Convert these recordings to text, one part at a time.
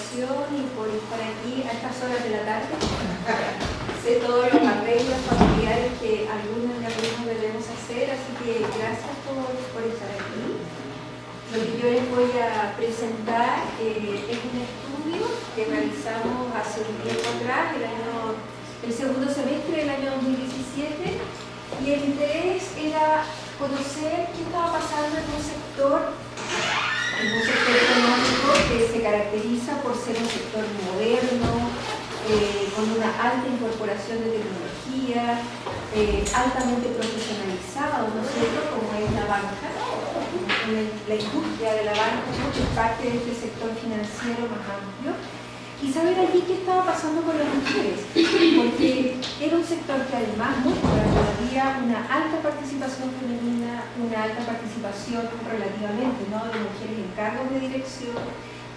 invitación y por estar aquí a estas horas de la tarde. Sé todos los arreglos familiares que algunos debemos hacer, así que gracias por estar aquí. Lo que yo les voy a presentar es un estudio que realizamos hace un tiempo atrás, el segundo semestre del año 2017, y el interés era conocer qué estaba pasando en un sector económico que se caracteriza por ser un sector moderno, con una alta incorporación de tecnología, altamente profesionalizado, ¿no es cierto?, como es la banca. La industria de la banca es parte de este sector financiero más amplio. Y saber allí qué estaba pasando con las mujeres, porque era un sector que además muestra todavía una alta participación femenina, una alta participación relativamente, ¿no?, de mujeres en cargos de dirección.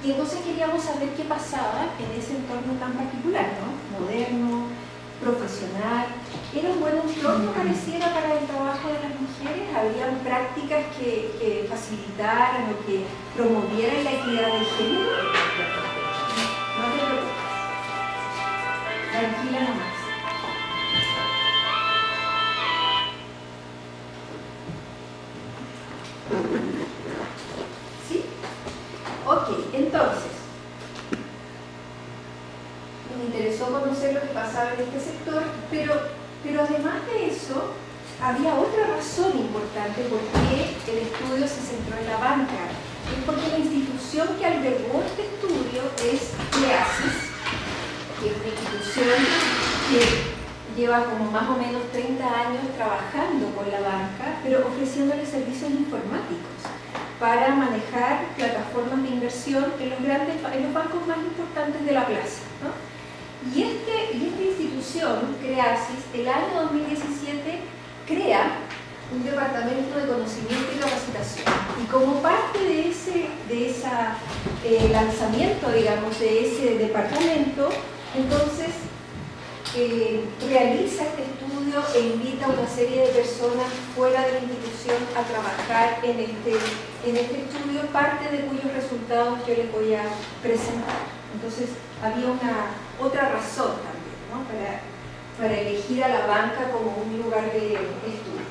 Y entonces queríamos saber qué pasaba en ese entorno tan particular, ¿no?, moderno, profesional. ¿Era un buen entorno, pareciera, para el trabajo de las mujeres? ¿Habían prácticas que facilitaran o que promovieran la equidad de género? No te preocupes. Tranquila nomás. ¿Sí? Ok, entonces, me interesó conocer lo que pasaba en este sector, pero además de eso, había otra razón importante por qué el estudio se centró en la banca. Es porque la institución que albergó este estudio es CREASYS, que es una institución que lleva como más o menos 30 años trabajando con la banca, pero ofreciéndole servicios informáticos para manejar plataformas de inversión en los bancos más importantes de la plaza, ¿no? Y esta institución, CREASYS, el año 2017 crea un departamento de conocimiento y capacitación. Y como parte de ese lanzamiento, digamos, de ese departamento, entonces realiza este estudio e invita a una serie de personas fuera de la institución a trabajar en este estudio, parte de cuyos resultados yo les voy a presentar. Entonces había otra razón también, ¿no?, para elegir a la banca como un lugar de estudio.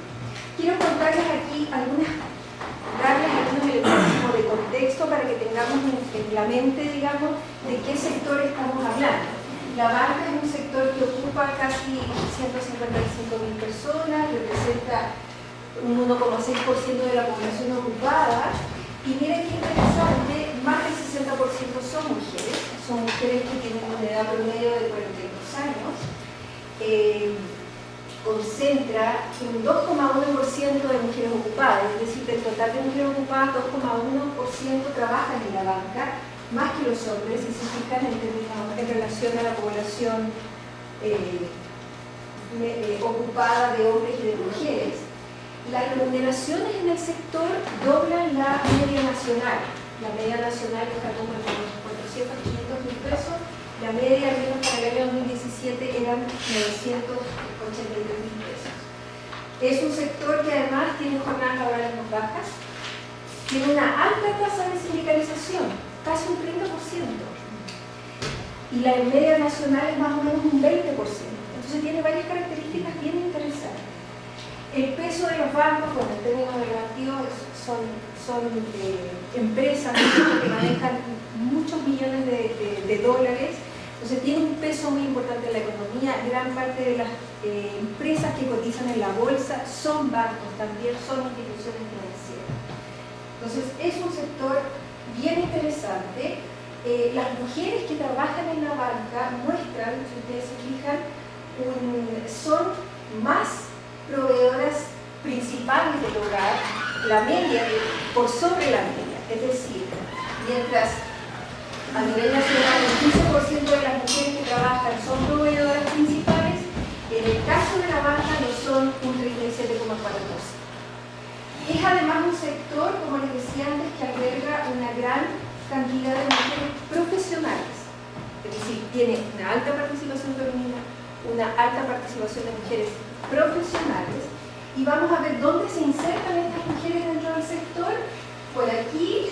Quiero contarles aquí darles algunos elementos de contexto para que tengamos en la mente, digamos, de qué sector estamos hablando. La banca es un sector que ocupa casi 155.000 personas, representa un 1,6% de la población ocupada, y miren qué interesante, más del 60% son mujeres que tienen una edad promedio de 42 años. Concentra un 2,1% de mujeres ocupadas, es decir, del total de mujeres ocupadas, 2,1% trabajan en la banca, más que los hombres, si se fijan en relación a la población ocupada de hombres y de mujeres. Las remuneraciones en el sector doblan la media nacional. La media nacional está como en unos 400, 500 mil pesos. La media, al menos para el año 2017, eran 982 mil pesos. Es un sector que además tiene jornadas laborales más bajas, tiene una alta tasa de sindicalización, casi un 30%. Y la media nacional es más o menos un 20%. Entonces tiene varias características bien interesantes. El peso de los bancos, bueno, en términos relativos, son empresas que manejan muchos millones de dólares. Entonces tiene un peso muy importante en la economía. Gran parte de las empresas que cotizan en la bolsa son bancos también, son instituciones financieras. Entonces es un sector bien interesante. Las mujeres que trabajan en la banca muestran, si ustedes se fijan, son más proveedoras principales del hogar, la media por sobre la media. Es decir, mientras a nivel nacional el 15% de las mujeres que trabajan son proveedoras principales, en el caso de la banca no son un 37,4%. Es además un sector, como les decía antes, que alberga una gran cantidad de mujeres profesionales. Es decir, tiene una alta participación femenina, una alta participación de mujeres profesionales. Y vamos a ver dónde se insertan estas mujeres dentro del sector. Por aquí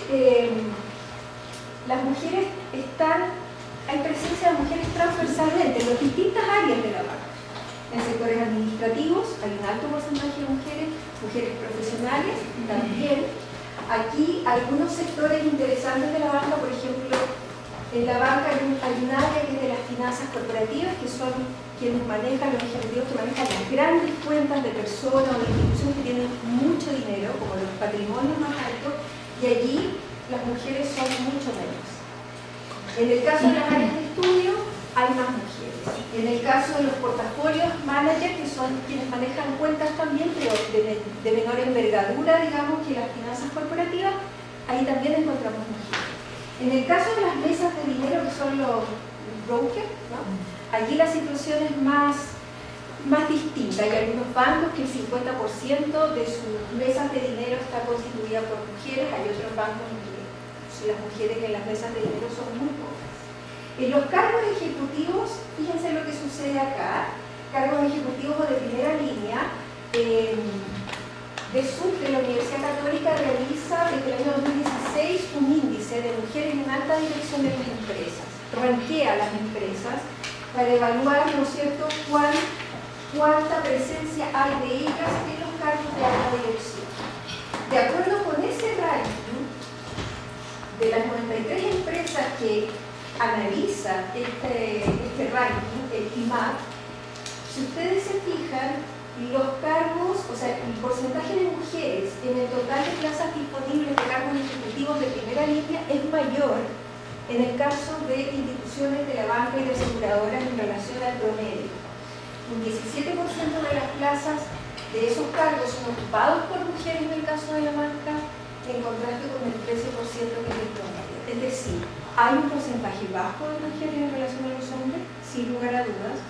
las mujeres hay presencia de mujeres transversalmente en las distintas áreas de la banca. En sectores administrativos hay un alto porcentaje de mujeres profesionales también. Aquí algunos sectores interesantes de la banca, por ejemplo, en la banca hay un área que es de las finanzas corporativas, que son quienes manejan los ejecutivos que manejan las grandes cuentas de personas o de instituciones que tienen mucho dinero, como los patrimonios más altos, y allí las mujeres son mucho menos. En el caso de las áreas de estudio hay más mujeres. En el caso de los portafolios managers, que son quienes manejan cuentas también, pero de menor envergadura, digamos, que las finanzas corporativas, ahí también encontramos mujeres. En el caso de las mesas de dinero, que son los brokers, ¿no? Allí la situación es más distinta. Hay algunos bancos que el 50% de sus mesas de dinero está constituida por mujeres, hay otros bancos en que las mujeres en las mesas de dinero son muy pocas. En los cargos ejecutivos, fíjense lo que sucede acá, cargos ejecutivos de primera línea, DESUC de la Universidad Católica realiza desde el año 2016 un índice de mujeres en alta dirección de las empresas, ranquea a las empresas para evaluar, ¿no es cierto?, cuánta presencia hay de ellas en los cargos de alta dirección. De acuerdo con ese ranking, de las 93 empresas que analiza este ranking, el IMAP, si ustedes se fijan, los cargos, o sea, el porcentaje de mujeres en el total de plazas disponibles de cargos ejecutivos de primera línea es mayor en el caso de instituciones de la banca y de aseguradoras en relación al promedio. Un 17% de las plazas de esos cargos son ocupados por mujeres en el caso de la banca, en contraste con el 13% que es el promedio. Es decir, hay un porcentaje bajo de mujeres en relación a los hombres, sin lugar a dudas,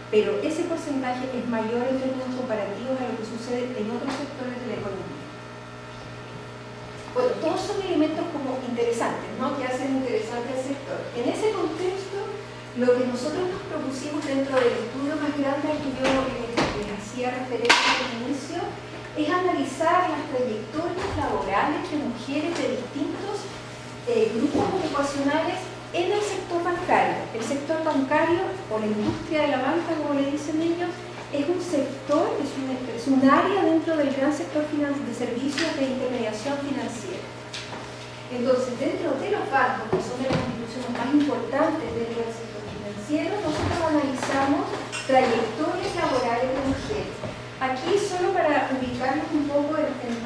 pero ese porcentaje es mayor en términos comparativos a lo que sucede en otros sectores de la economía. Bueno, todos son elementos como interesantes, ¿no?, que hacen interesante el sector. En ese contexto, lo que nosotros nos propusimos dentro del estudio más grande al que yo les hacía referencia al inicio, es analizar las trayectorias laborales de mujeres de distintos grupos ocupacionales en el sector bancario. El sector bancario, o la industria de la banca, como le dicen ellos, es un sector, es un área dentro del gran sector de servicios de intermediación financiera. Entonces, dentro de los bancos, que son de las instituciones más importantes dentro del sector financiero, nosotros analizamos trayectorias laborales de mujeres. Aquí, solo para ubicarnos un poco en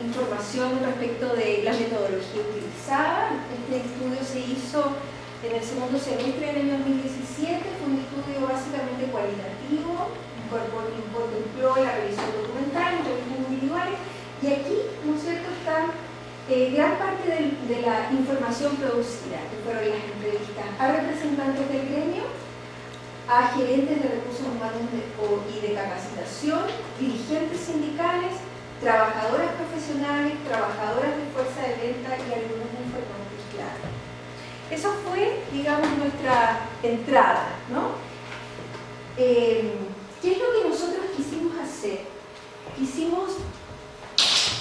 información respecto de la metodología utilizada. Este estudio se hizo en el segundo semestre del año 2017, fue un estudio básicamente cualitativo, contempló la revisión documental, entrevistas individuales, y aquí, ¿no es cierto?, está gran parte de la información producida, que fueron las entrevistas a representantes del gremio, a gerentes de recursos humanos y de capacitación, dirigentes sindicales, trabajadoras profesionales, trabajadoras de fuerza de venta y algunos informantes clave. Eso fue, digamos, nuestra entrada, ¿no? ¿Qué es lo que nosotros quisimos hacer? Quisimos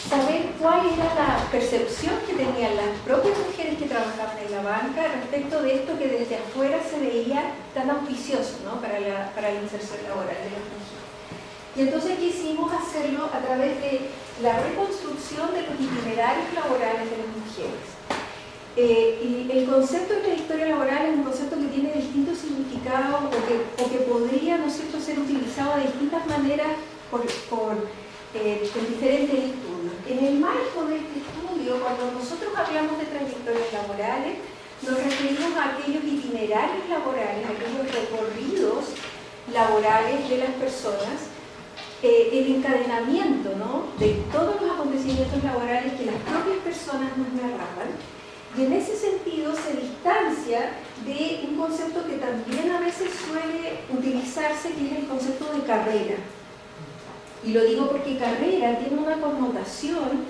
saber cuál era la percepción que tenían las propias mujeres que trabajaban en la banca respecto de esto que desde afuera se veía tan auspicioso, ¿no?, para la inserción laboral de las mujeres. Y entonces quisimos hacerlo a través de la reconstrucción de los itinerarios laborales de las mujeres. Y el concepto de trayectoria laboral es un concepto que tiene distintos significados o que podría, ¿no es cierto?, ser utilizado de distintas maneras con diferentes estudios. En el marco de este estudio, cuando nosotros hablamos de trayectorias laborales, nos referimos a aquellos itinerarios laborales, a aquellos recorridos laborales de las personas, el encadenamiento, ¿no?, de todos los acontecimientos laborales que las propias personas nos narraban, y en ese sentido se distancia de un concepto que también a veces suele utilizarse, que es el concepto de carrera. Y lo digo porque carrera tiene una connotación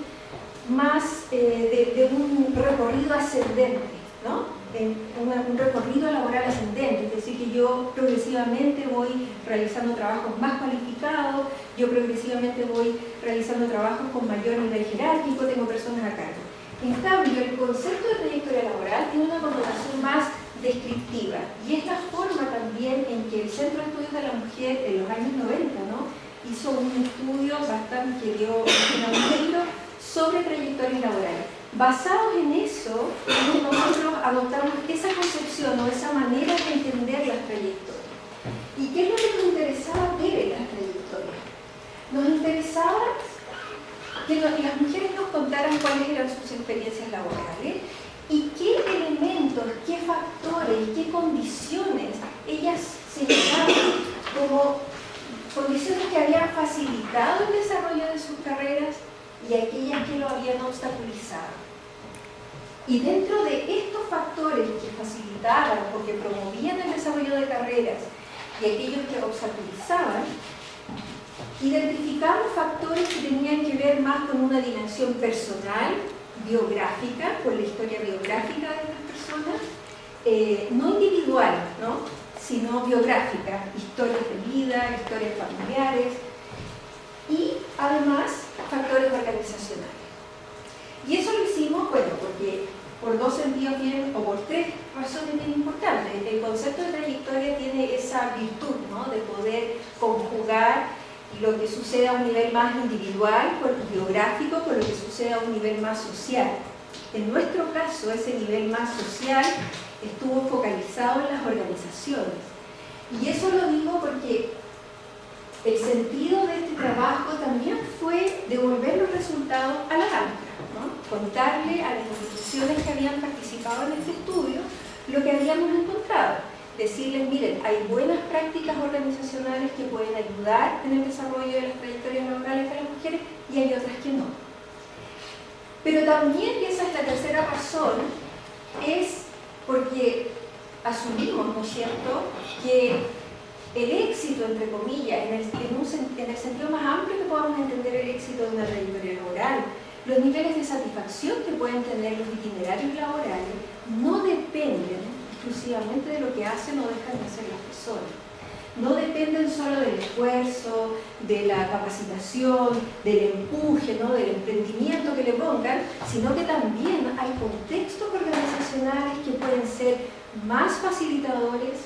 más de un recorrido ascendente, ¿no?, un recorrido laboral ascendente, es decir, que yo progresivamente voy realizando trabajos más cualificados, yo progresivamente voy realizando trabajos con mayor nivel jerárquico, tengo personas a cargo. En cambio, el concepto de trayectoria laboral tiene una connotación más descriptiva y es la forma también en que el Centro de Estudios de la Mujer en los años 90, ¿no?, hizo un estudio bastante que dio un libro sobre trayectorias laborales. Basados en eso, nosotros adoptamos esa concepción o esa manera de entender las trayectorias. ¿Y qué es lo que nos interesaba ver en las trayectorias? Nos interesaba que las mujeres nos contaran cuáles eran sus experiencias laborales y qué elementos, qué factores, qué condiciones ellas señalaban como condiciones que habían facilitado el desarrollo de sus carreras y aquellas que lo habían obstaculizado. Y dentro de estos factores que facilitaban o que promovían el desarrollo de carreras y aquellos que obstaculizaban, identificamos factores que tenían que ver más con una dimensión personal, biográfica, con la historia biográfica de las personas, no individual, ¿no?, sino biográfica, historias de vida, historias familiares y además factores organizacionales. Y eso lo hicimos, bueno, porque por dos sentidos bien, o por tres razones bien importantes. El concepto de trayectoria tiene esa virtud, ¿no?, de poder conjugar lo que sucede a un nivel más individual, biográfico, con lo que sucede a un nivel más social. En nuestro caso, ese nivel más social estuvo focalizado en las organizaciones. Y eso lo digo porque el sentido de este trabajo también fue devolver los resultados a la banca, ¿no?, contarle a las instituciones que habían participado en este estudio lo que habíamos encontrado. Decirles, miren, hay buenas prácticas organizacionales que pueden ayudar en el desarrollo de las trayectorias laborales de las mujeres y hay otras que no. Pero también, y esa es la tercera razón, es porque asumimos, ¿no es cierto?, que el éxito, entre comillas, en el sentido más amplio que podamos entender el éxito de una trayectoria laboral, los niveles de satisfacción que pueden tener los itinerarios laborales no dependen exclusivamente de lo que hacen o dejan de hacer las personas. No dependen solo del esfuerzo, de la capacitación, del empuje, ¿no?, del emprendimiento que le pongan, sino que también hay contextos organizacionales que pueden ser más facilitadores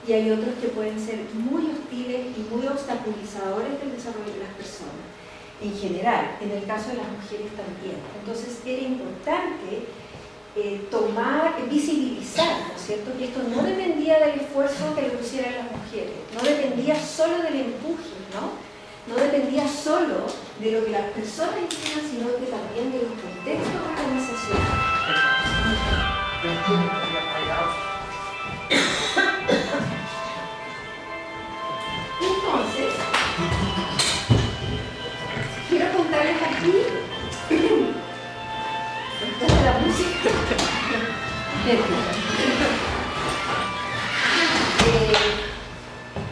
y hay otros que pueden ser muy hostiles y muy obstaculizadores del desarrollo de las personas. En general, en el caso de las mujeres también. Entonces era importante visibilizar, ¿no es cierto?, que esto no dependía del esfuerzo que le pusieran las mujeres, no dependía solo del empuje, no dependía solo de lo que las personas hicieran, sino que también de los contextos organizacionales. Entonces, quiero contarles aquí la música.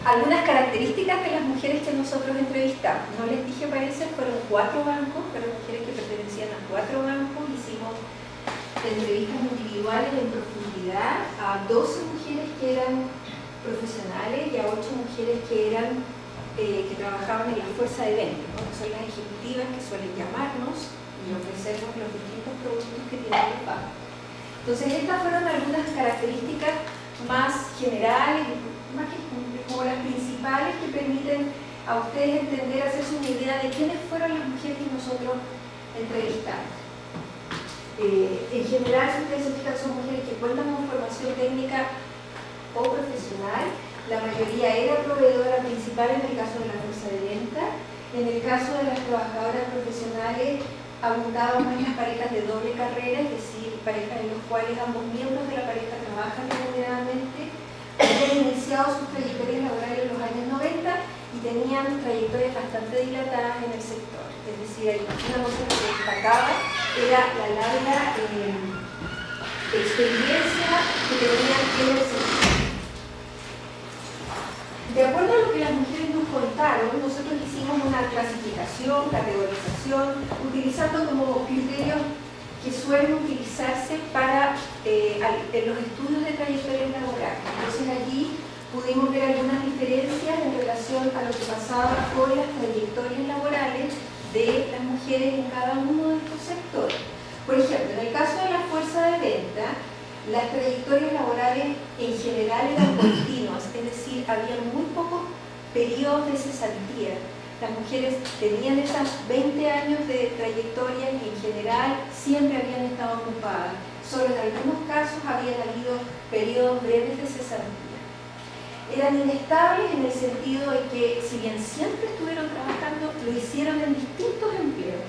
Algunas características de las mujeres que nosotros entrevistamos. No les dije, parece, fueron 4 bancos, pero mujeres que pertenecían a 4 bancos. Hicimos entrevistas individuales en profundidad a 12 mujeres que eran profesionales y a 8 mujeres que trabajaban en la fuerza de ventas, ¿no?, que son las ejecutivas que suelen llamarnos y ofrecernos los distintos productos que tienen los bancos. Entonces, estas fueron algunas características más generales, más que como las principales que permiten a ustedes entender, hacerse una idea de quiénes fueron las mujeres que nosotros entrevistamos. En general, si ustedes se fijan, son mujeres que cuentan con formación técnica o profesional. La mayoría era proveedora principal en el caso de la fuerza de venta. En el caso de las trabajadoras profesionales, abundaban más las parejas de doble carrera, es decir, parejas en las cuales ambos miembros de la pareja trabajan remuneradamente, habían iniciado sus trayectorias laborales en los años 90 y tenían trayectorias bastante dilatadas en el sector. Es decir, una cosa que se destacaba era la larga experiencia que tenían en el sector. De acuerdo a lo que las mujeres nos contaron, nosotros hicimos una clasificación, categorización, utilizando como criterios que suelen utilizarse para en los estudios de trayectorias laborales. Entonces allí pudimos ver algunas diferencias en relación a lo que pasaba con las trayectorias laborales de las mujeres en cada uno de estos sectores. Por ejemplo, en el caso de la fuerza de venta, las trayectorias laborales en general eran continuas, es decir, había muy pocos periodos de cesantía. Las mujeres tenían esas 20 años de trayectoria y en general siempre habían estado ocupadas. Solo en algunos casos habían habido periodos breves de cesantía. Eran inestables en el sentido de que, si bien siempre estuvieron trabajando, lo hicieron en distintos empleos.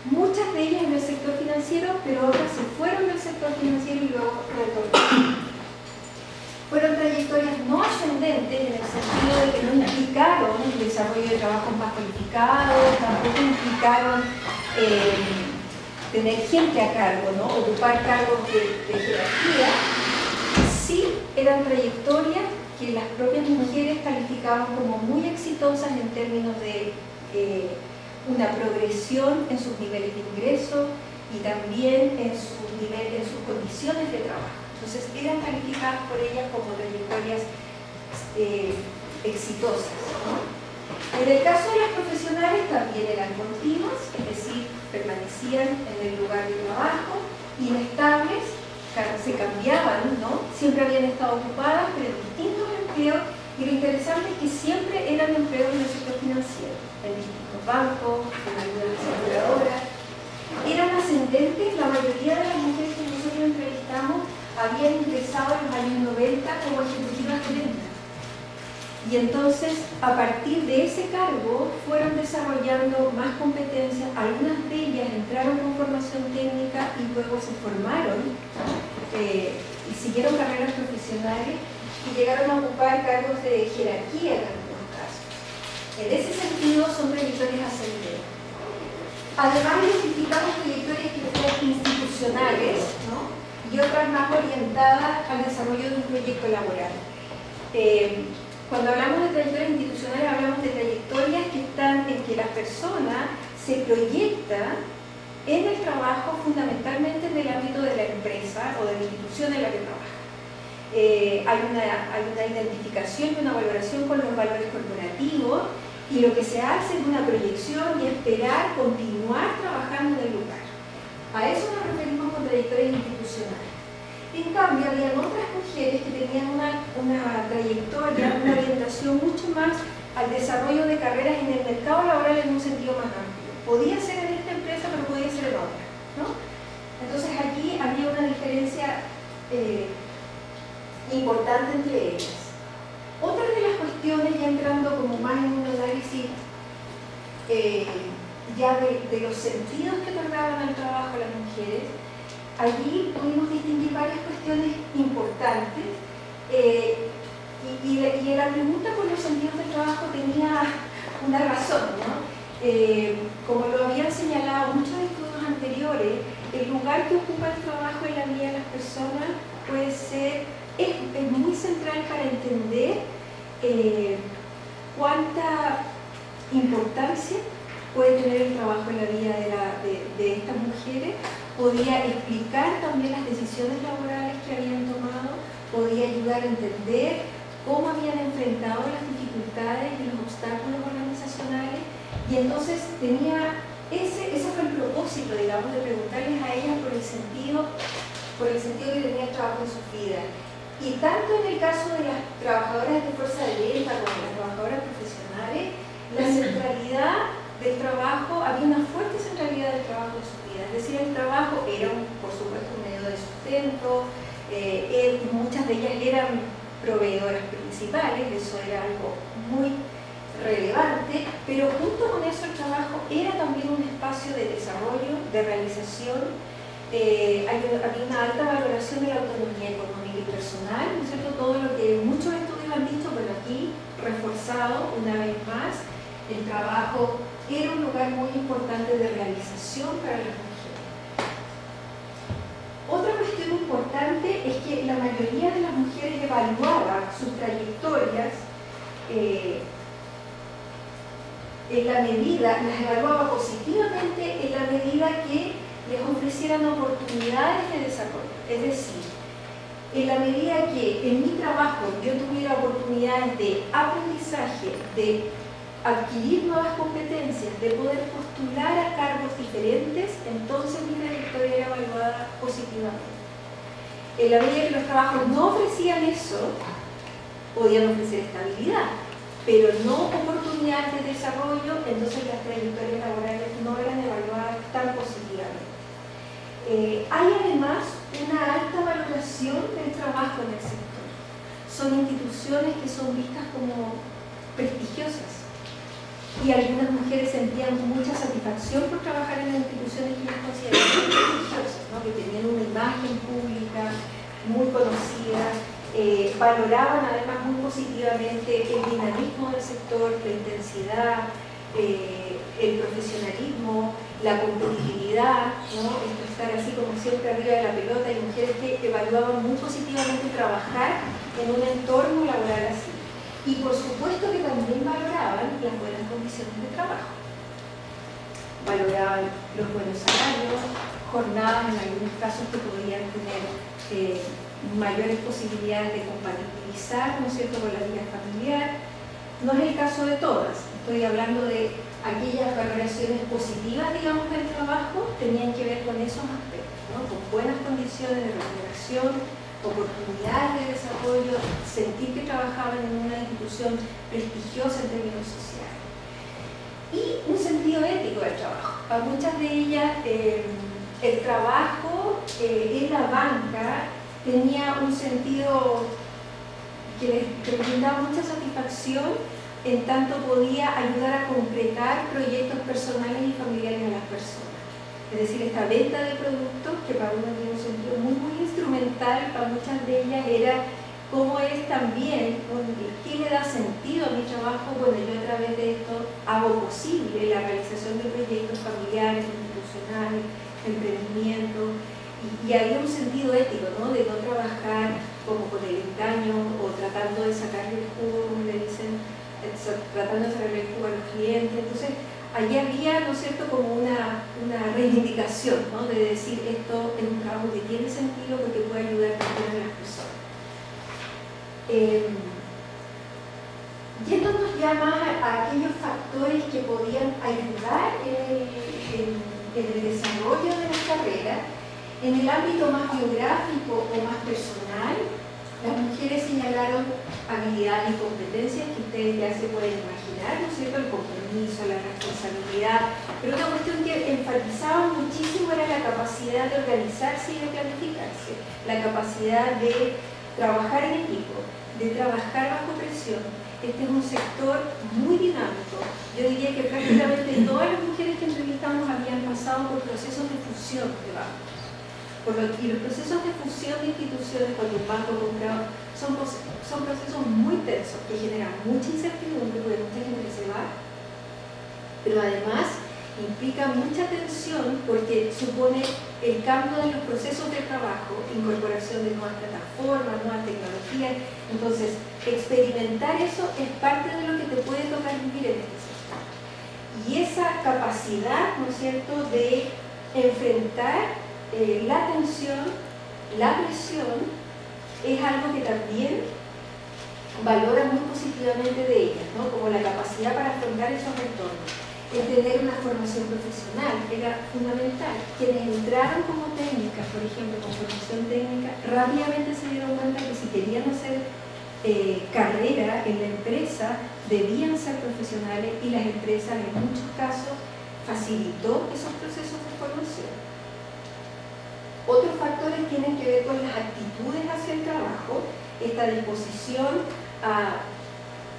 Muchas de ellas en el sector financiero, pero otras se fueron del sector financiero y luego retornaron. Fueron trayectorias no ascendentes en el sentido de que no implicaron el desarrollo de trabajos más cualificados, tampoco implicaron tener gente a cargo, ¿no? Ocupar cargos de jerarquía. Sí eran trayectorias que las propias mujeres calificaban como muy exitosas en términos de una progresión en sus niveles de ingreso y también en sus condiciones de trabajo. Entonces eran calificadas por ellas como trayectorias exitosas, ¿no? En el caso de las profesionales también eran continuas, es decir, permanecían en el lugar de trabajo, inestables, se cambiaban, ¿no? Siempre habían estado ocupadas, pero en distintos empleos, y lo interesante es que siempre eran empleos en el sector financiero, en distintos bancos, en algunas aseguradoras. Eran ascendentes, la mayoría de las mujeres que nosotros entrevistamos habían ingresado en los años 90 como ejecutivas de venta. Y entonces, a partir de ese cargo, fueron desarrollando más competencias. Algunas de ellas entraron con formación técnica y luego se formaron y siguieron carreras profesionales y llegaron a ocupar cargos de jerarquía en algunos casos. En ese sentido, son trayectorias ascendentes. Además, identificamos trayectorias que fueron institucionales, ¿no? Y otras más orientadas al desarrollo de un proyecto laboral. Cuando hablamos de trayectorias institucionales, hablamos de trayectorias que están en que la persona se proyecta en el trabajo, fundamentalmente en el ámbito de la empresa o de la institución en la que trabaja. Hay una identificación y una valoración con los valores corporativos y lo que se hace es una proyección y esperar continuar trabajando en el lugar. A eso nos referimos con trayectorias institucionales. En cambio, había otras mujeres que tenían una trayectoria, una orientación mucho más al desarrollo de carreras en el mercado laboral en un sentido más amplio. Podía ser en esta empresa, pero podía ser en otra, ¿no? Entonces allí había una diferencia importante entre ellas. Otra de las cuestiones, ya entrando como más en un análisis ya de los sentidos que otorgaban al trabajo las mujeres, allí pudimos distinguir varias cuestiones importantes y la pregunta por los sentidos del trabajo tenía una razón, ¿no? Como lo habían señalado muchos estudios anteriores, el lugar que ocupa el trabajo en la vida de las personas puede ser, es muy central para entender cuánta importancia puede tener el trabajo en la vida de estas mujeres. Podía explicar también las decisiones laborales que habían tomado, podía ayudar a entender cómo habían enfrentado las dificultades y los obstáculos organizacionales, y entonces ese fue el propósito, digamos, de preguntarles a ellas por el sentido que tenía el trabajo en sus vidas. Y tanto en el caso de las trabajadoras de fuerza de venta como de las trabajadoras profesionales, la centralidad del trabajo, había una fuerte centralidad del trabajo en sus vidas. Es decir, el trabajo era, por supuesto, un medio de sustento, muchas de ellas eran proveedoras principales, eso era algo muy relevante, pero junto con eso el trabajo era también un espacio de desarrollo, de realización. Había una alta valoración de la autonomía económica y personal, ¿no es cierto? Todo lo que muchos estudios han dicho, pero aquí reforzado una vez más, el trabajo era un lugar muy importante de realización para las mujeres. Otra cuestión importante es que la mayoría de las mujeres evaluaban sus trayectorias en la medida, las evaluaba positivamente en la medida que les ofrecieran oportunidades de desarrollo. Es decir, en la medida que en mi trabajo yo tuviera oportunidades de aprendizaje, de adquirir nuevas competencias, de poder postular a cargos diferentes, entonces mi trayectoria era evaluada positivamente. En la medida que los trabajos no ofrecían eso, podían ofrecer estabilidad, pero no oportunidades de desarrollo, entonces las trayectorias laborales no eran evaluadas tan positivamente. Hay además una alta valoración del trabajo en el sector. Son instituciones que son vistas como prestigiosas y algunas mujeres sentían mucha satisfacción por trabajar en instituciones que ellas consideraban prestigiosas, ¿no? Que tenían una imagen pública muy conocida, valoraban además muy positivamente el dinamismo del sector, la intensidad, el profesionalismo, la competitividad, ¿no? Esto estar así como siempre arriba de la pelota. Hay mujeres que evaluaban muy positivamente trabajar en un entorno laboral así. Y por supuesto que también valoraban las buenas condiciones de trabajo. Valoraban los buenos salarios, jornadas en algunos casos que podían tener mayores posibilidades de compatibilizar, ¿no es cierto?, con la vida familiar. No es el caso de todas, estoy hablando de aquellas valoraciones positivas, digamos, del trabajo, tenían que ver con esos aspectos, ¿no? Con buenas condiciones de remuneración, oportunidades de desarrollo, sentir que trabajaban en una institución prestigiosa en términos sociales. Y un sentido ético del trabajo. Para muchas de ellas, el trabajo en la banca tenía un sentido que les brindaba mucha satisfacción, en tanto podía ayudar a concretar proyectos personales y familiares a las personas. Es decir, esta venta de productos, que para uno tiene un sentido muy, muy instrumental, para muchas de ellas era cómo es también, qué le da sentido a mi trabajo. Bueno, yo a través de esto hago posible la realización de proyectos familiares, institucionales, emprendimiento, y había un sentido ético, ¿no? De no trabajar como con el engaño o tratando de sacarle el jugo, como le dicen, tratando de sacarle el jugo a los clientes. Entonces, allí había, ¿no es cierto?, como una reivindicación, ¿no? De decir, esto es un trabajo que tiene sentido porque puede ayudar también a las personas. Yéndonos ya más a aquellos factores que podían ayudar en el desarrollo de la carrera, en el ámbito más biográfico o más personal, las mujeres señalaron habilidades y competencias que ustedes ya se pueden imaginar, ¿no es cierto?, el compromiso, la responsabilidad, pero una cuestión que enfatizaban muchísimo era la capacidad de organizarse y de planificarse, la capacidad de trabajar en equipo, de trabajar bajo presión. Este es un sector muy dinámico. Yo diría que prácticamente todas las mujeres que entrevistamos habían pasado por procesos de fusión de bancos. Y los procesos de fusión de instituciones cuando un banco compra son procesos muy tensos que generan mucha incertidumbre porque mucha gente se va, pero además implica mucha tensión porque supone el cambio de los procesos de trabajo, incorporación de nuevas plataformas, nuevas tecnologías. Entonces, experimentar eso es parte de lo que te puede tocar vivir en este sector. Y esa capacidad, ¿no es cierto?, de enfrentar la tensión, la presión, es algo que también valora muy positivamente de ellas, ¿no? Como la capacidad para afrontar esos retornos. El tener una formación profesional era fundamental. Quienes entraron como técnicas, por ejemplo, con formación técnica, rápidamente se dieron cuenta que si querían hacer carrera en la empresa, debían ser profesionales y las empresas en muchos casos facilitó esos procesos de formación. Otros factores tienen que ver con las actitudes hacia el trabajo, esta disposición a,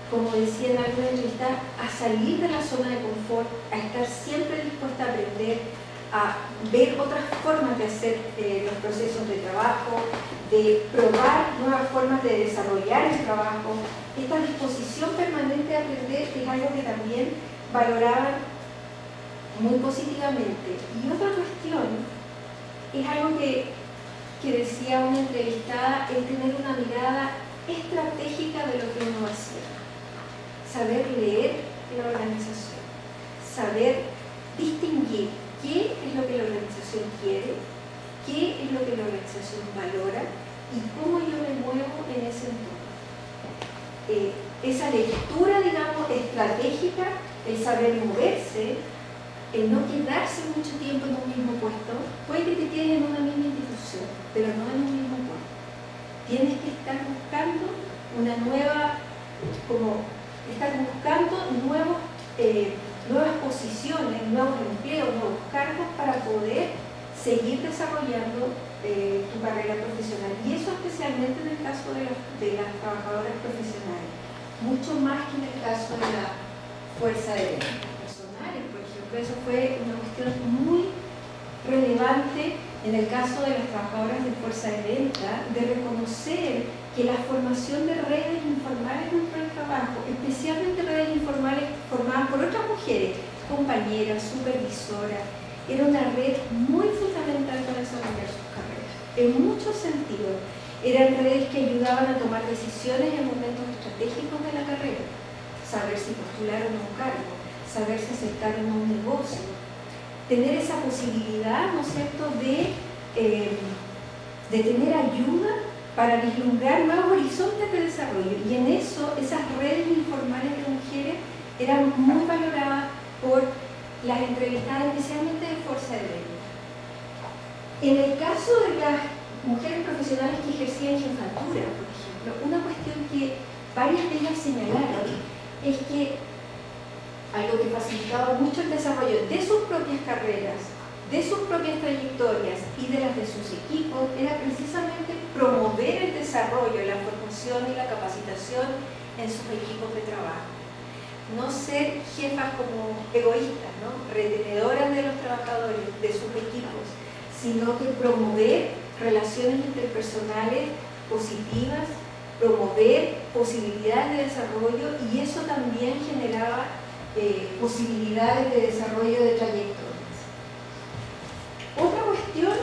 como decía en alguna entrevista, a salir de la zona de confort, a estar siempre dispuesta a aprender, a ver otras formas de hacer los procesos de trabajo, de probar nuevas formas de desarrollar el trabajo. Esta disposición permanente a aprender es algo que también valoraban muy positivamente. Y otra cuestión es algo que decía una entrevistada, el tener una mirada estratégica de lo que uno va a hacer. Saber leer la organización, saber distinguir qué es lo que la organización quiere, qué es lo que la organización valora y cómo yo me muevo en ese entorno. esa lectura, digamos, estratégica, el saber moverse, el no quedarse mucho tiempo en un mismo puesto. Puede que te quedes en una misma institución, pero no en un mismo puesto. Tienes que estar buscando una nueva, nuevas posiciones, nuevos empleos, nuevos cargos para poder seguir desarrollando tu carrera profesional. Y eso especialmente en el caso de las trabajadoras profesionales, mucho más que en el caso de la fuerza de personales, por ejemplo. Eso fue una cuestión muy relevante en el caso de las trabajadoras de fuerza de venta, de reconocer que la formación de redes informales dentro del trabajo, especialmente redes informales formadas por otras mujeres, compañeras, supervisoras, era una red muy fundamental para desarrollar sus carreras. En muchos sentidos, eran redes que ayudaban a tomar decisiones en momentos estratégicos de la carrera, saber si postular o no un cargo, saber si aceptar o no un negocio, tener esa posibilidad, ¿no es cierto?, de tener ayuda para vislumbrar nuevos horizontes de desarrollo. Y en eso, esas redes informales de mujeres eran muy valoradas por las entrevistadas, especialmente de fuerza de venta. En el caso de las mujeres profesionales que ejercían jefatura, por ejemplo, una cuestión que varias de ellas señalaron es que algo que facilitaba mucho el desarrollo de sus propias carreras, de sus propias trayectorias y de las de sus equipos, era precisamente promover el desarrollo, la formación y la capacitación en sus equipos de trabajo. No ser jefas como egoístas, ¿no?, retenedoras de los trabajadores, de sus equipos, sino que promover relaciones interpersonales positivas, promover posibilidades de desarrollo, y eso también generaba posibilidades de desarrollo de trayectorias. Otra cuestión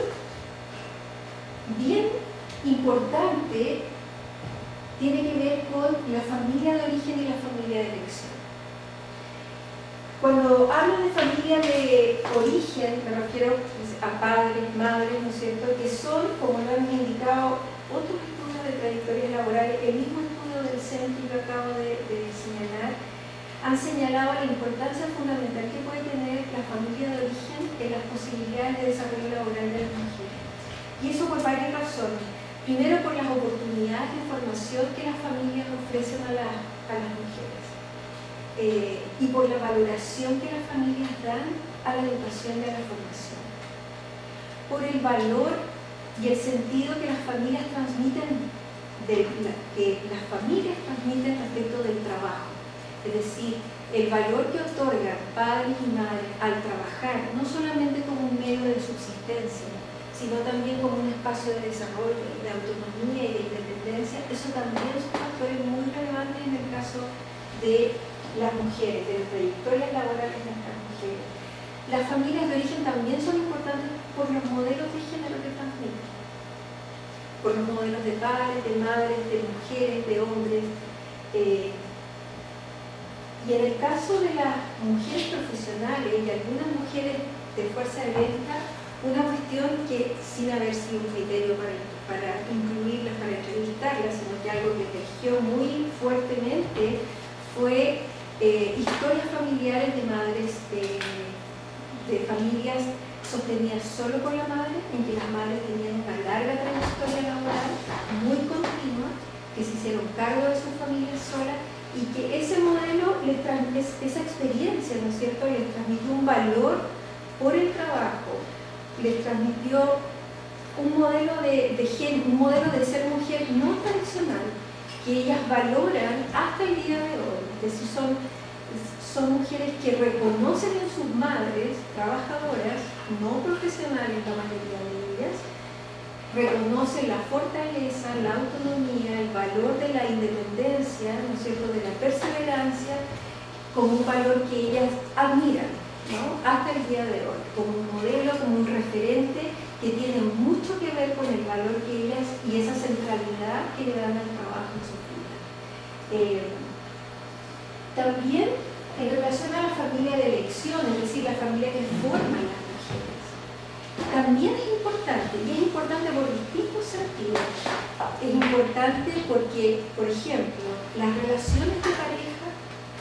bien importante tiene que ver con la familia de origen y la familia de elección. Cuando hablo de familia de origen, me refiero a padres, madres, ¿no es cierto?, que son, como lo han indicado otros estudios de trayectorias laborales, el mismo estudio del centro que acabo de señalar, han señalado la importancia fundamental que puede tener la familia de origen en las posibilidades de desarrollo laboral de las mujeres. Y eso por varias razones. Primero, por las oportunidades de formación que las familias ofrecen a las mujeres. Y por la valoración que las familias dan a la educación y a la formación. Por el valor y el sentido que las familias transmiten, respecto del trabajo. Es decir, el valor que otorgan padres y madres al trabajar, no solamente como un medio de subsistencia, sino también como un espacio de desarrollo, de autonomía y de independencia, eso también son factores muy relevantes en el caso de las mujeres, de las trayectorias laborales de estas mujeres. Las familias de origen también son importantes por los modelos de género que transmiten, por los modelos de padres, de madres, de mujeres, de hombres. Y en el caso de las mujeres profesionales y algunas mujeres de fuerza de venta, una cuestión que, sin haber sido un criterio para incluirlas, para entrevistarlas, sino que algo que emergió muy fuertemente, fue historias familiares de madres de familias sostenidas solo por la madre, en que las madres tenían una larga trayectoria laboral, muy continua, que se hicieron cargo de sus familias solas, y que ese modelo, esa experiencia, ¿no es cierto?, les transmitió un valor por el trabajo, les transmitió un modelo de ser mujer no tradicional, que ellas valoran hasta el día de hoy. Es decir, son mujeres que reconocen en sus madres, trabajadoras, no profesionales la mayoría de ellas, reconocen la fortaleza, la autonomía, el valor de la independencia, ¿no es cierto?, de la perseverancia, como un valor que ellas admiran, ¿no?, hasta el día de hoy, como un modelo, como un referente que tiene mucho que ver con el valor que ellas y esa centralidad que le dan al trabajo en su vida. También en relación a la familia de elección, es decir, la familia que forma las mujeres, también es importante, y es importante por distintos sentidos. Es importante porque, por ejemplo, las relaciones de pareja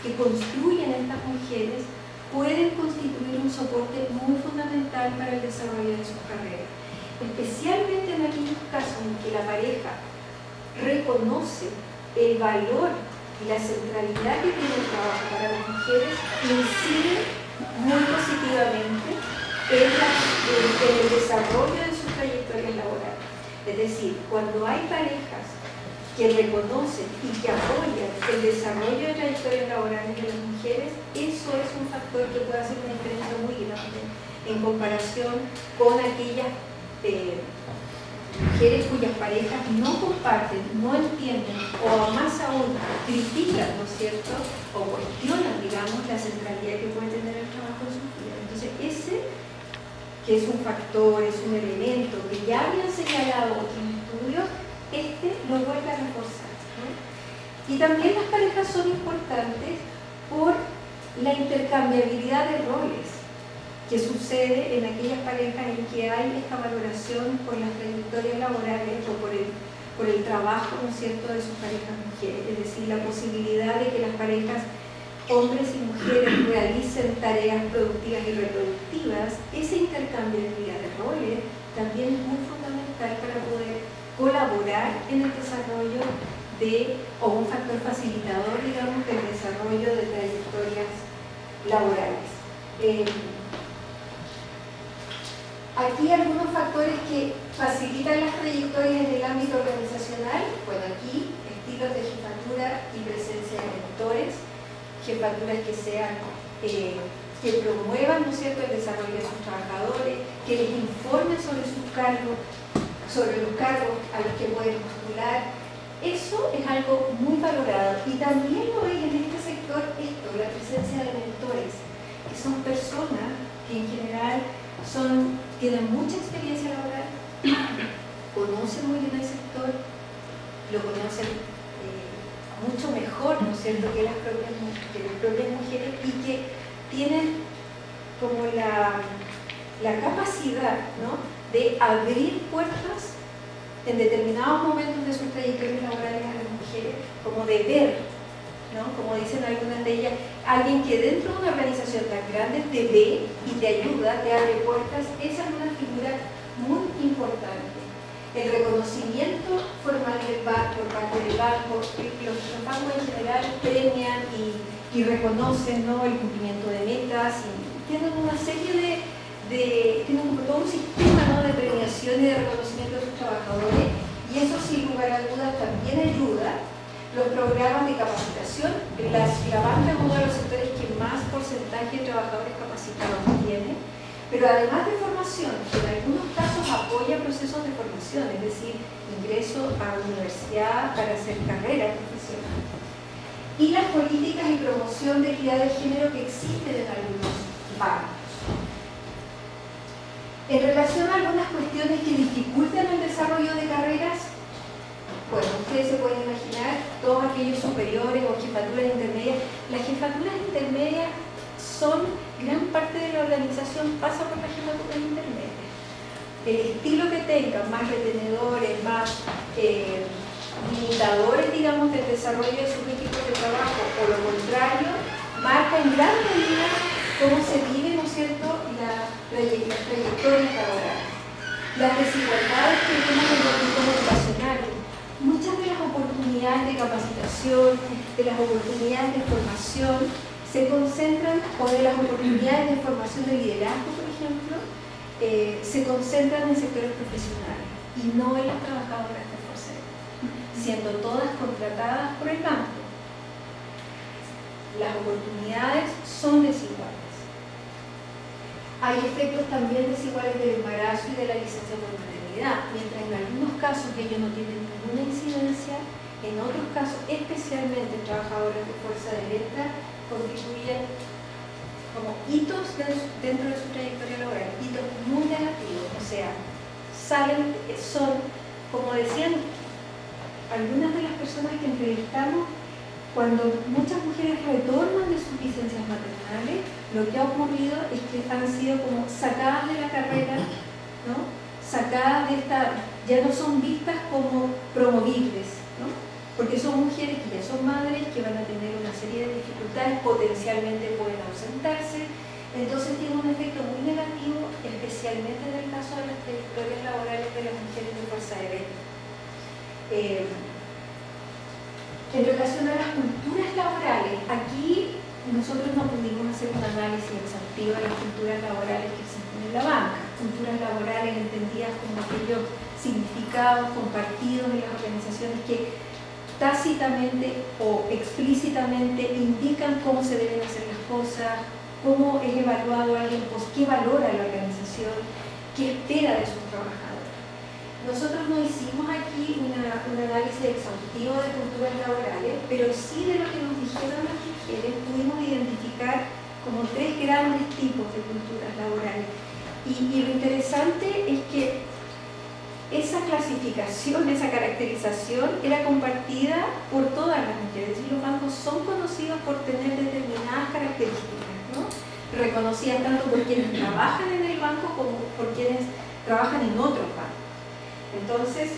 que construyen estas mujeres pueden constituir un soporte muy fundamental para el desarrollo de sus carreras, especialmente en aquellos casos en que la pareja reconoce el valor y la centralidad que tiene el trabajo para las mujeres, incide muy positivamente en el desarrollo de sus trayectorias laborales. Es decir, cuando hay parejas que reconocen y que apoyan el desarrollo de trayectorias laborales de las mujeres, eso es un factor que puede hacer una diferencia muy grande en comparación con aquellas mujeres cuyas parejas no comparten, no entienden o más aún critican, ¿no es cierto?, o cuestionan, digamos, la centralidad que puede tener el trabajo en su vida. Entonces, ese, que es un factor, es un elemento que ya habían señalado otros estudios, lo vuelve a reforzar, ¿no? Y también las parejas son importantes por la intercambiabilidad de roles que sucede en aquellas parejas en que hay esta valoración por las trayectorias laborales o por el trabajo, ¿no es cierto?, de sus parejas mujeres. Es decir, la posibilidad de que las parejas hombres y mujeres realicen tareas productivas y reproductivas, esa intercambiabilidad de roles también es muy fundamental para poder colaborar en el desarrollo o un factor facilitador, digamos, del desarrollo de trayectorias laborales. Aquí algunos factores que facilitan las trayectorias en el ámbito organizacional. Bueno, aquí estilos de jefatura y presencia de mentores, jefaturas que sean, que promuevan, ¿no es cierto?, el desarrollo de sus trabajadores, que les informen sobre sus cargos, sobre los cargos a los que pueden postular. Eso es algo muy valorado. Y también lo es en este sector la presencia de mentores, que son personas que en general tienen mucha experiencia laboral, conocen muy bien el sector, lo conocen mucho mejor, ¿no es cierto?, que las propias mujeres, y que tienen como la capacidad, ¿no?, de abrir puertas en determinados momentos de sus trayectorias laborales a las mujeres, como de ver, ¿no?, como dicen algunas de ellas, alguien que dentro de una organización tan grande te ve y te ayuda, te abre puertas. Esa es una figura muy importante. El reconocimiento formal del banco, por parte del banco, los bancos en general premian y reconocen, ¿no?, el cumplimiento de metas, y tienen una serie tienen todo un sistema, ¿no?, de premiación y de reconocimiento de sus trabajadores, y eso sin lugar a dudas también ayuda. Los programas de capacitación, la banca es uno de los sectores que más porcentaje de trabajadores capacitados tiene, pero además de formación, en algunos casos apoya procesos de formación, es decir, ingreso a la universidad para hacer carrera profesional. Y las políticas y promoción de equidad de género que existen en algunos bancos. En relación a algunas cuestiones que dificultan el desarrollo de carreras, bueno, ustedes se pueden imaginar todos aquellos superiores o jefaturas intermedias. Las jefaturas intermedias son, gran parte de la organización pasa por las jefaturas intermedias. El estilo que tengan, más retenedores, más limitadores, digamos, del desarrollo de sus equipos de trabajo, o lo contrario, marca en gran medida cómo se vive, ¿no es cierto?, las trayectorias laborales. Las desigualdades que tenemos en los grupos educacionales. Muchas de las oportunidades de capacitación, de las oportunidades de formación, se concentran, o de las oportunidades de formación de liderazgo, por ejemplo, se concentran en sectores profesionales y no en las trabajadoras de Forcel, siendo todas contratadas por el banco. Las oportunidades son desiguales. Hay efectos también desiguales del embarazo y de la licencia por maternidad, mientras en algunos casos ellos no tienen ninguna incidencia, en otros casos, especialmente trabajadoras de fuerza de venta, constituyen como hitos dentro de su trayectoria laboral, hitos muy negativos, o sea, son, como decían algunas de las personas que entrevistamos, cuando muchas mujeres retornan de sus licencias maternales, lo que ha ocurrido es que han sido como sacadas de la carrera, ¿no?, sacadas de esta ya no son vistas como promovibles, ¿no? Porque son mujeres que ya son madres, que van a tener una serie de dificultades, potencialmente pueden ausentarse, entonces tiene un efecto muy negativo, especialmente en el caso de las trayectorias laborales de las mujeres de fuerza de venta. En relación a las culturas laborales, aquí nosotros no pudimos hacer un análisis exhaustivo de las culturas laborales que existen en la banca. Culturas laborales entendidas como aquellos significados compartidos en las organizaciones que tácitamente o explícitamente indican cómo se deben hacer las cosas, cómo es evaluado alguien, pues, qué valora la organización, qué espera de sus trabajadores. Nosotros no hicimos aquí un análisis exhaustivo de culturas laborales, pero sí de lo que nos dijeron las mujeres pudimos identificar como 3 grandes tipos de culturas laborales. Y lo interesante es que esa clasificación, esa caracterización era compartida por todas las mujeres. Y los bancos son conocidos por tener determinadas características, ¿no? Reconocidas tanto por quienes trabajan en el banco como por quienes trabajan en otros bancos. Entonces,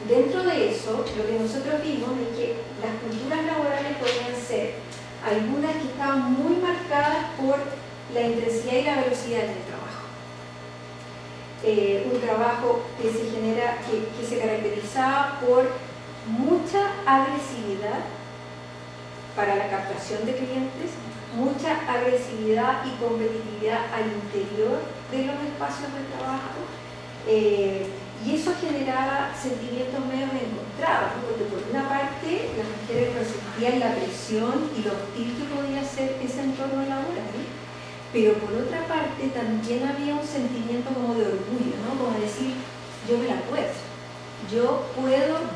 dentro de eso, lo que nosotros vimos es que las culturas laborales podían ser algunas que estaban muy marcadas por la intensidad y la velocidad del trabajo. Un trabajo que se caracterizaba por mucha agresividad para la captación de clientes, mucha agresividad y competitividad al interior de los espacios de trabajo. Y eso generaba sentimientos medio encontrados, ¿no? Porque por una parte las mujeres resentían la presión y lo hostil que podía ser ese entorno laboral, pero por otra parte también había un sentimiento como de orgullo, ¿no? Como decir, yo me la puedo, yo puedo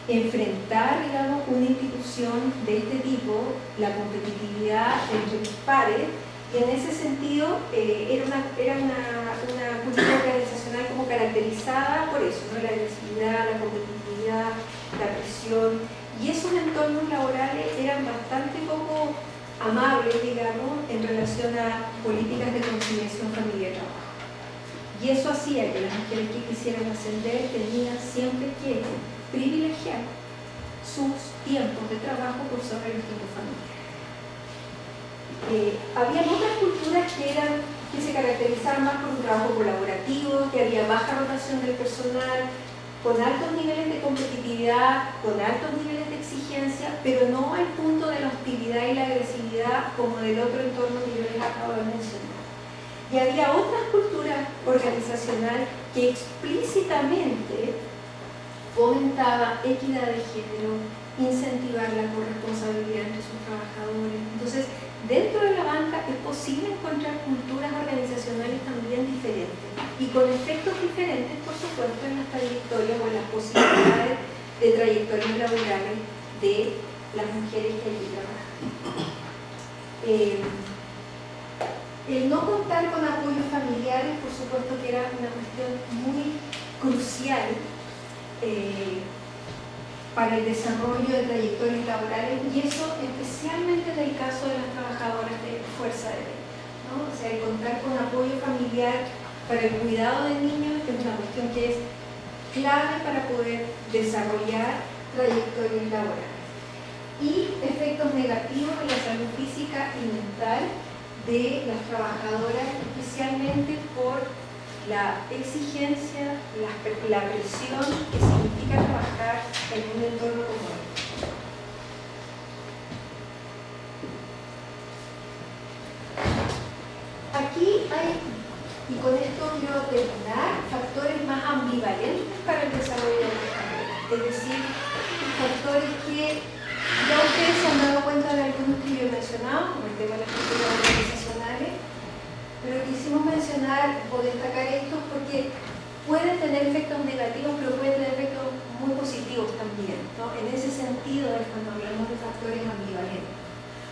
enfrentar, digamos, una institución de este tipo, la competitividad entre mis pares. Y en ese sentido era una cultura organizacional como caracterizada por eso, ¿no? La agresividad, la competitividad, la presión. Y esos entornos laborales eran bastante poco amables, digamos, en relación a políticas de conciliación familiar y trabajo. Y eso hacía que las mujeres que quisieran ascender tenían siempre que privilegiar sus tiempos de trabajo por sobre los tiempos familiares. Había otras culturas que se caracterizaban más por un trabajo colaborativo, que había baja rotación del personal, con altos niveles de competitividad, con altos niveles de exigencia, pero no al punto de la hostilidad y la agresividad como del otro entorno que yo les acabo de mencionar. Y había otras culturas organizacionales que explícitamente fomentaban equidad de género, incentivar la corresponsabilidad entre sus trabajadores. Entonces, dentro de la banca es posible encontrar culturas organizacionales también diferentes y con efectos diferentes, por supuesto, en las trayectorias o en las posibilidades de trayectorias laborales de las mujeres que allí trabajan. El no contar con apoyos familiares, por supuesto que era una cuestión muy crucial para el desarrollo de trayectorias laborales, y eso especialmente en el caso de las trabajadoras de fuerza de venta, ¿no? O sea, el contar con apoyo familiar para el cuidado de niños es una cuestión que es clave para poder desarrollar trayectorias laborales. Y efectos negativos en la salud física y mental de las trabajadoras, especialmente por la exigencia, la presión que significa trabajar en un entorno como este. Aquí hay, y con esto quiero terminar, factores más ambivalentes para el desarrollo de la carrera. Es decir, factores que ya ustedes se han dado cuenta de algunos que yo he mencionado, como el tema de las culturas organizacionales, pero quisimos mencionar o destacar estos porque pueden tener efectos negativos, pero pueden tener efectos muy positivos también, ¿no? En ese sentido es cuando hablamos de factores ambivalentes.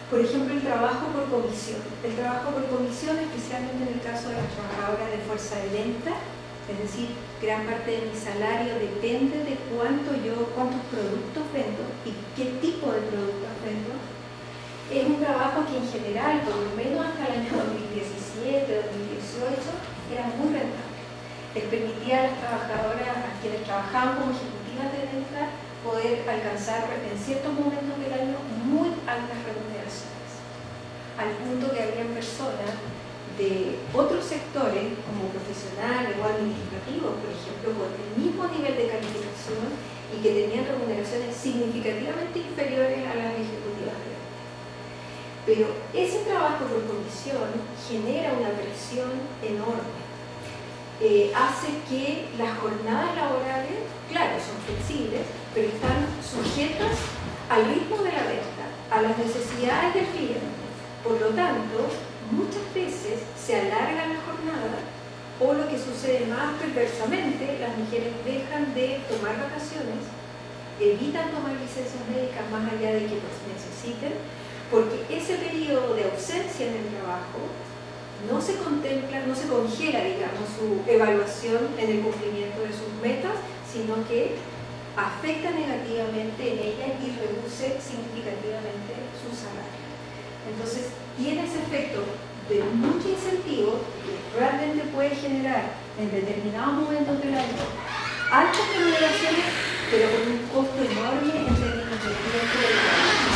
Por ejemplo, el trabajo por comisión. El trabajo por comisión, especialmente en el caso de las trabajadoras de fuerza de venta, es decir, gran parte de mi salario depende de cuántos productos vendo y qué tipo de productos vendo. Es un trabajo que en general, por lo menos hasta el año 2017, 2018, era muy rentable. permitía a las trabajadoras, a quienes trabajaban como ejecutivas de venta, poder alcanzar en ciertos momentos del año muy altas remuneraciones, al punto que había personas de otros sectores, como profesionales o administrativos, por ejemplo, con el mismo nivel de calificación y que tenían remuneraciones significativamente inferiores a las ejecutivas de venta. Pero ese trabajo por comisión genera una presión enorme. Hace que las jornadas laborales, claro, son flexibles, pero están sujetas al ritmo de la venta, a las necesidades del cliente. Por lo tanto, muchas veces se alarga la jornada, o lo que sucede más perversamente, las mujeres dejan de tomar vacaciones, evitan tomar licencias médicas más allá de que los necesiten, porque ese periodo de ausencia en el trabajo no se contempla, no se congela, digamos, su evaluación en el cumplimiento de sus metas, sino que afecta negativamente en ellas y reduce significativamente su salario. Entonces, tiene ese efecto de mucho incentivo que realmente puede generar en determinados momentos del año altas remuneraciones, pero con un costo enorme en términos de tiempo de trabajo.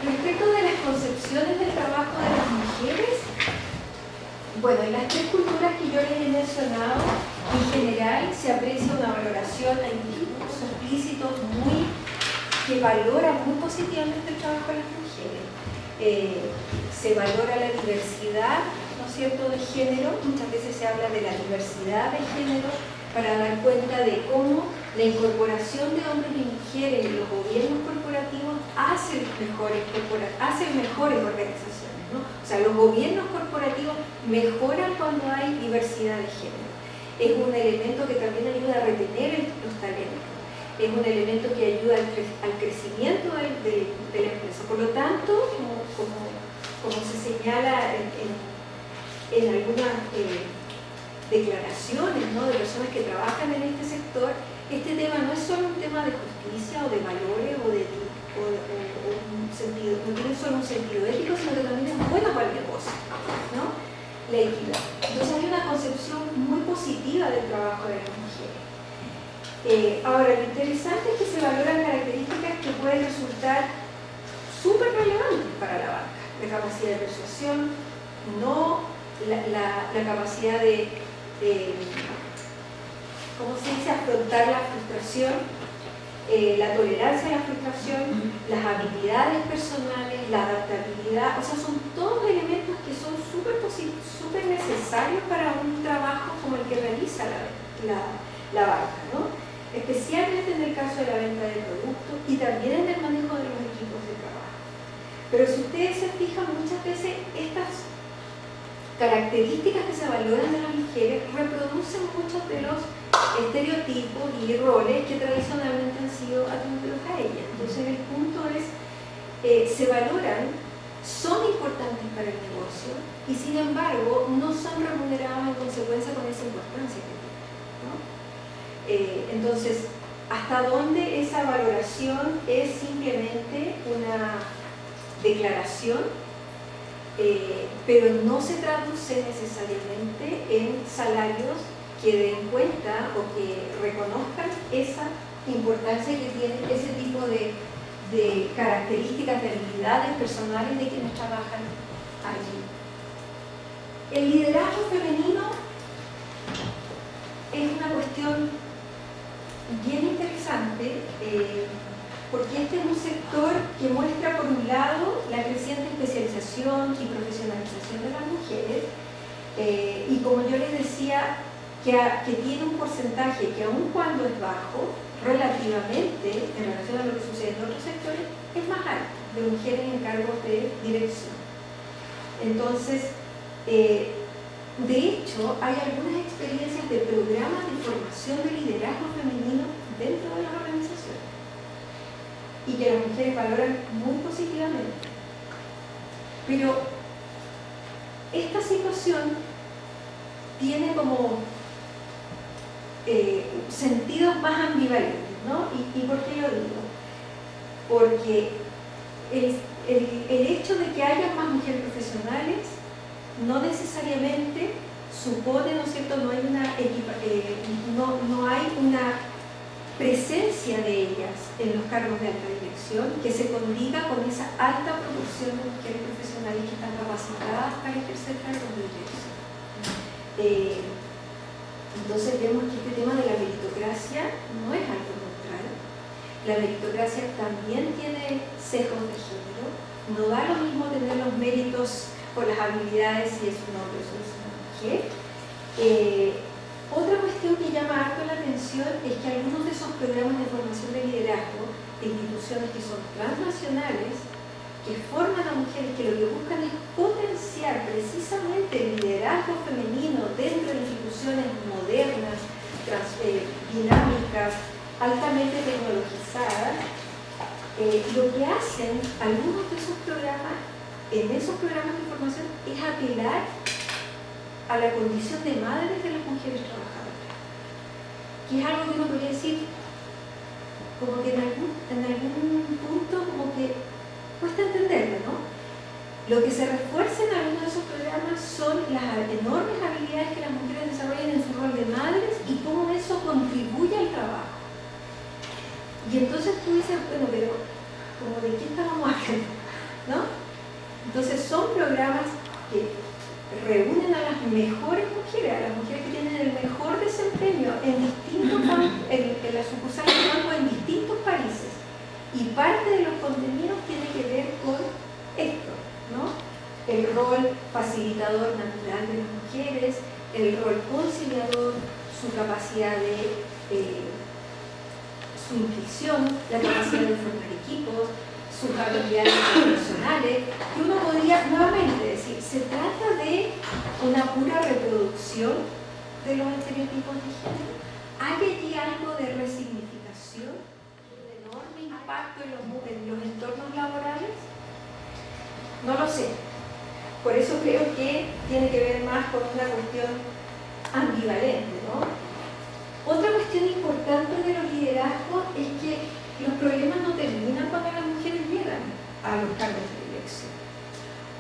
Respecto de las concepciones del trabajo de las mujeres, bueno, en las tres culturas que yo les he mencionado, en general se aprecia una valoración, hay discursos explícitos que valoran muy positivamente el trabajo de las mujeres. Se valora la diversidad, ¿no es cierto?, de género. Muchas veces se habla de la diversidad de género para dar cuenta de cómo la incorporación de hombres y mujeres en los gobiernos corporativos hace mejores organizaciones, ¿no? O sea, los gobiernos corporativos mejoran cuando hay diversidad de género. Es un elemento que también ayuda a retener los talentos. Es un elemento que ayuda al crecimiento de la empresa. Por lo tanto, como se señala en algunas declaraciones, ¿no?, de personas que trabajan en este sector, este tema no es solo un tema de justicia o de valores o un sentido, no tiene solo un sentido ético, sino que también es bueno para el negocio, ¿no?, la equidad. Entonces hay una concepción muy positiva del trabajo de las mujeres. Ahora, lo interesante es que se valoran características que pueden resultar súper relevantes para la banca: la capacidad de persuasión, la capacidad de ¿cómo se dice?, afrontar la frustración, la tolerancia a la frustración, las habilidades personales, la adaptabilidad. O sea, son todos elementos que son súper necesarios para un trabajo como el que realiza la banca, ¿no?, especialmente en el caso de la venta de productos y también en el manejo de los equipos de trabajo. Pero si ustedes se fijan, muchas veces estas características que se valoran de las mujeres reproducen muchos de los estereotipos y roles que tradicionalmente han sido atribuidos a ellas. Entonces el punto es, se valoran, son importantes para el negocio y sin embargo no son remuneradas en consecuencia con esa importancia que tienen, ¿no? Entonces, ¿hasta dónde esa valoración es simplemente una declaración, pero no se traduce necesariamente en salarios que den cuenta o que reconozcan esa importancia que tiene ese tipo de características, de habilidades personales de quienes trabajan allí? El liderazgo femenino es una cuestión bien interesante, porque este es un sector que muestra, por un lado, la creciente especialización y profesionalización de las mujeres, y como yo les decía, que tiene un porcentaje que, aun cuando es bajo, relativamente, en relación a lo que sucede en otros sectores, es más alto, de mujeres en cargos de dirección. Entonces, de hecho, hay algunas experiencias de programas de formación de liderazgo femenino dentro de las organizaciones y que las mujeres valoran muy positivamente. Pero esta situación tiene como sentidos más ambivalentes, ¿no? ¿Y por qué lo digo? Porque el hecho de que haya más mujeres profesionales no necesariamente supone, ¿no es cierto?, no hay una presencia de ellas en los cargos de alta dirección que se condiga con esa alta proporción de mujeres profesionales que están capacitadas para ejercer cargos de dirección. Entonces vemos que este tema de la meritocracia no es algo neutral. La meritocracia también tiene sesgos de género. No da lo mismo tener los méritos por las habilidades si es un hombre o si es una mujer. Otra cuestión que llama harto la atención es que algunos de esos programas de formación de liderazgo de instituciones que son transnacionales, que forman a mujeres, que lo que buscan es potenciar precisamente el liderazgo femenino dentro de instituciones modernas, dinámicas, altamente tecnologizadas, lo que hacen algunos de esos programas, en esos programas de formación, es apelar a la condición de madres de las mujeres trabajadoras, que es algo que uno podría decir como que en algún punto como que cuesta entenderlo, ¿no? Lo que se refuerza en algunos de esos programas son las enormes habilidades que las mujeres desarrollan en su rol de madres y cómo eso contribuye al trabajo. Y entonces tú dices, bueno, pero como de qué estábamos hablando, ¿no? Entonces son programas que reúnen a las mejores mujeres, a las mujeres que tienen el mejor desempeño en distintos en las sucursales de banco en distintos países, y parte de los contenidos tiene que ver con esto, ¿no? El rol facilitador natural de las mujeres, el rol conciliador, su capacidad de su intuición, la capacidad de formar equipos, sus habilidades profesionales, que uno podría nuevamente decir, se trata de una pura reproducción de los estereotipos de género. ¿Hay allí algo de resignificación, un enorme impacto en los entornos laborales? No lo sé. Por eso creo que tiene que ver más con una cuestión ambivalente, ¿no? Otra cuestión importante de los liderazgos es que los problemas no terminan cuando las mujeres llegan a los cargos de dirección.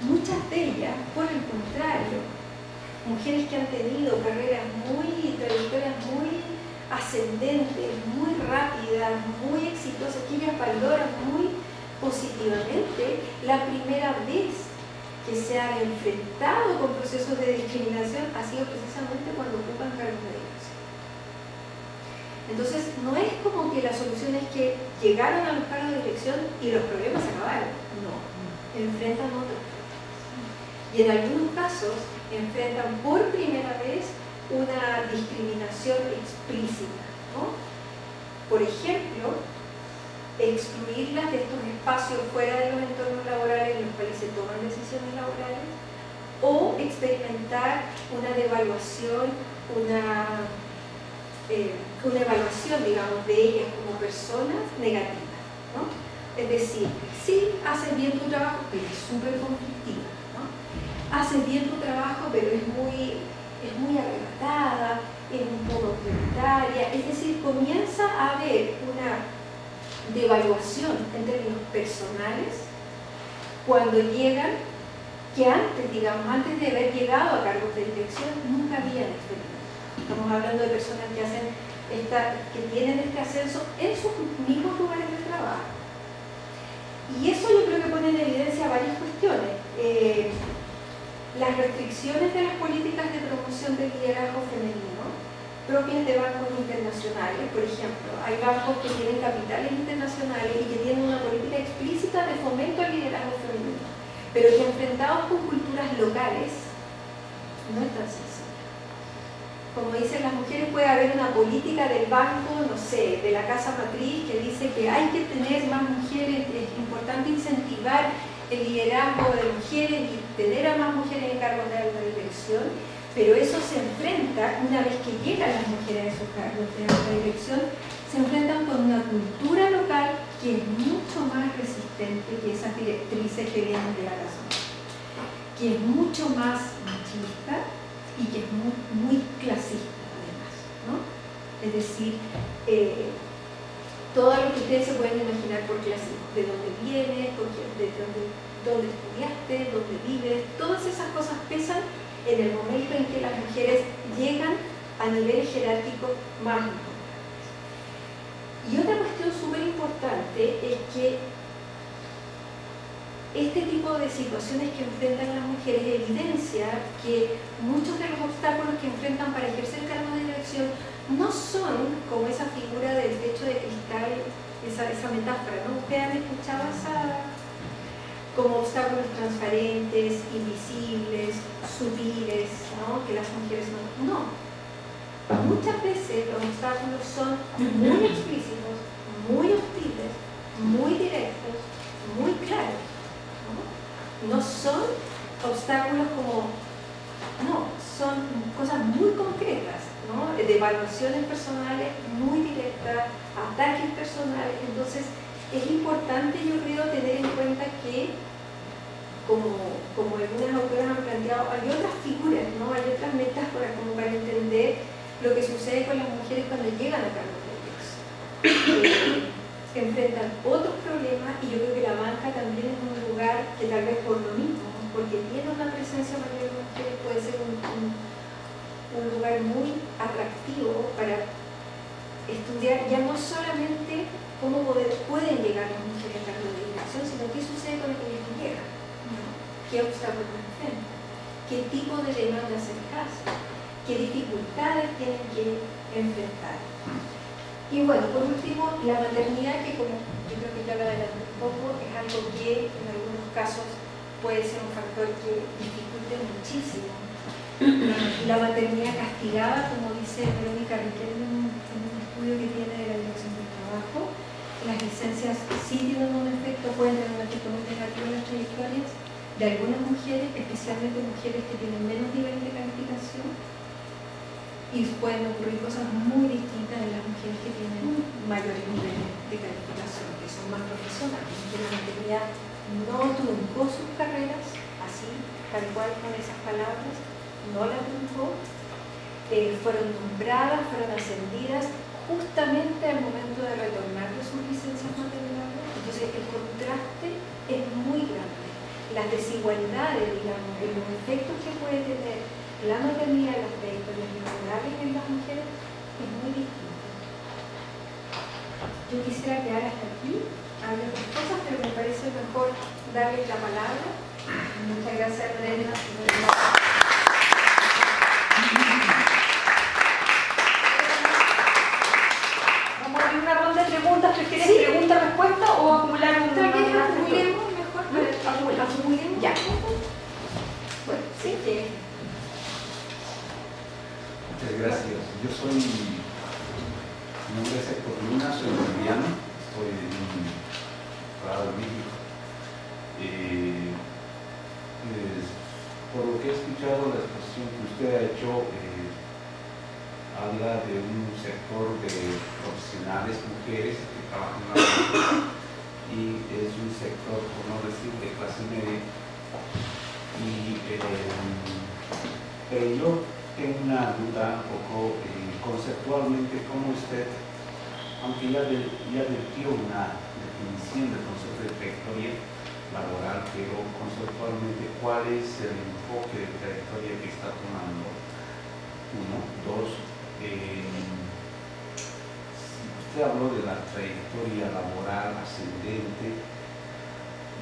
Muchas de ellas, por el contrario, mujeres que han tenido trayectorias muy ascendentes, muy rápidas, muy exitosas, que ellas valoran muy positivamente, la primera vez que se han enfrentado con procesos de discriminación ha sido precisamente cuando ocupan cargos de dirección. Entonces, no es como que la solución es que llegaron a los cargos de dirección y los problemas se acabaron. No, enfrentan otros problemas. Y en algunos casos enfrentan por primera vez una discriminación explícita, ¿no? Por ejemplo, excluirlas de estos espacios fuera de los entornos laborales en los cuales se toman decisiones laborales, o experimentar una devaluación, una evaluación, digamos, de ellas como personas negativas, ¿no? Es decir, sí, haces bien tu trabajo, pero es súper conflictiva, ¿no? Haces bien tu trabajo, pero es muy arrebatada, es un poco autoritaria, es decir, comienza a haber una devaluación en términos personales cuando llegan, que antes de haber llegado a cargos de dirección, nunca habían experimentado. Estamos hablando de personas que tienen este ascenso en sus mismos lugares de trabajo. Y eso yo creo que pone en evidencia varias cuestiones. Las restricciones de las políticas de promoción del liderazgo femenino propias de bancos internacionales, por ejemplo, hay bancos que tienen capitales internacionales y que tienen una política explícita de fomento al liderazgo femenino, pero que enfrentados con culturas locales no es tan sencillo. Como dicen las mujeres, puede haber una política del banco, no sé, de la casa matriz, que dice que hay que tener más mujeres, es importante incentivar el liderazgo de mujeres y tener a más mujeres en cargos de alta dirección, pero eso se enfrenta, una vez que llegan las mujeres a esos cargos de alta dirección, se enfrentan con una cultura local que es mucho más resistente que esas directrices que vienen de la casa matriz, que es mucho más machista y que es muy clasista además, ¿no? Es decir, todo lo que ustedes se pueden imaginar por clasismo, de dónde viene, de dónde dónde estudiaste, dónde vives, todas esas cosas pesan en el momento en que las mujeres llegan a niveles jerárquicos más importantes. Y otra cuestión súper importante es que este tipo de situaciones que enfrentan las mujeres evidencia que muchos de los obstáculos que enfrentan para ejercer cargos de dirección no son como esa figura del techo de cristal, esa metáfora, ¿no? ¿Ustedes han escuchado esa? Como obstáculos transparentes, invisibles, sutiles, ¿no? Que las mujeres no. Muchas veces los obstáculos son muy explícitos, muy hostiles, muy directos, muy claros. No son obstáculos como, no, son cosas muy concretas, ¿no? De evaluaciones personales muy directas, ataques personales. Entonces es importante, yo creo, tener en cuenta que, como algunas autoras han planteado, hay otras figuras, ¿no? Hay otras metáforas como para entender lo que sucede con las mujeres cuando llegan a cargos de dirección. Enfrentan otros problemas, y yo creo que la banca también es un lugar que tal vez por lo mismo, porque tiene una presencia mayor de mujeres, puede ser un lugar muy atractivo para estudiar ya no solamente cómo pueden llegar las mujeres a cargos de dirección, sino qué sucede con aquellas que llegan, qué obstáculos enfrentan, qué tipo de demandas se les hace, qué dificultades tienen que enfrentar. Y bueno, por último, la maternidad, que como yo creo que ya lo adelanté un poco, es algo que en algunos casos puede ser un factor que dificulte muchísimo. Y la maternidad castigada, como dice Verónica Riquelme en un estudio que tiene de la Dirección del Trabajo, las licencias sí tienen un efecto, pueden tener un efecto muy negativo en las trayectorias de algunas mujeres, especialmente mujeres que tienen menos nivel de calificación. Y pueden ocurrir cosas muy distintas en las mujeres que tienen mayores niveles de calificación, que son más profesionales, que la maternidad no truncó sus carreras, así, tal cual con esas palabras, no la truncó, fueron nombradas, fueron ascendidas justamente al momento de retornar de sus licencias maternales. Entonces el contraste es muy grande. Las desigualdades, digamos, en los efectos que puede tener la maternidad en las trayectorias laborales en las mujeres es muy distinta. Yo quisiera quedar hasta aquí, hablar otras cosas, pero me parece mejor darles la palabra. Muchas gracias, Brenda. Vamos a abrir una ronda de preguntas. ¿Prefieres pregunta-respuesta o acumular un Tal vez acumulemos mejor. Acumulemos. Ya. Bueno, sí que. Muchas gracias. Yo soy, mi nombre es Héctor Luna, soy boliviano, estoy en un grado de México. Por lo que he escuchado, la exposición que usted ha hecho habla de un sector de profesionales, mujeres que trabajan en la banca, y es un sector, por no decir, de clase media. Pero yo tengo una duda un poco conceptualmente, cómo usted, aunque ya vertió una definición del concepto de trayectoria laboral, pero conceptualmente, ¿cuál es el enfoque de trayectoria que está tomando? Uno. Dos, usted habló de la trayectoria laboral ascendente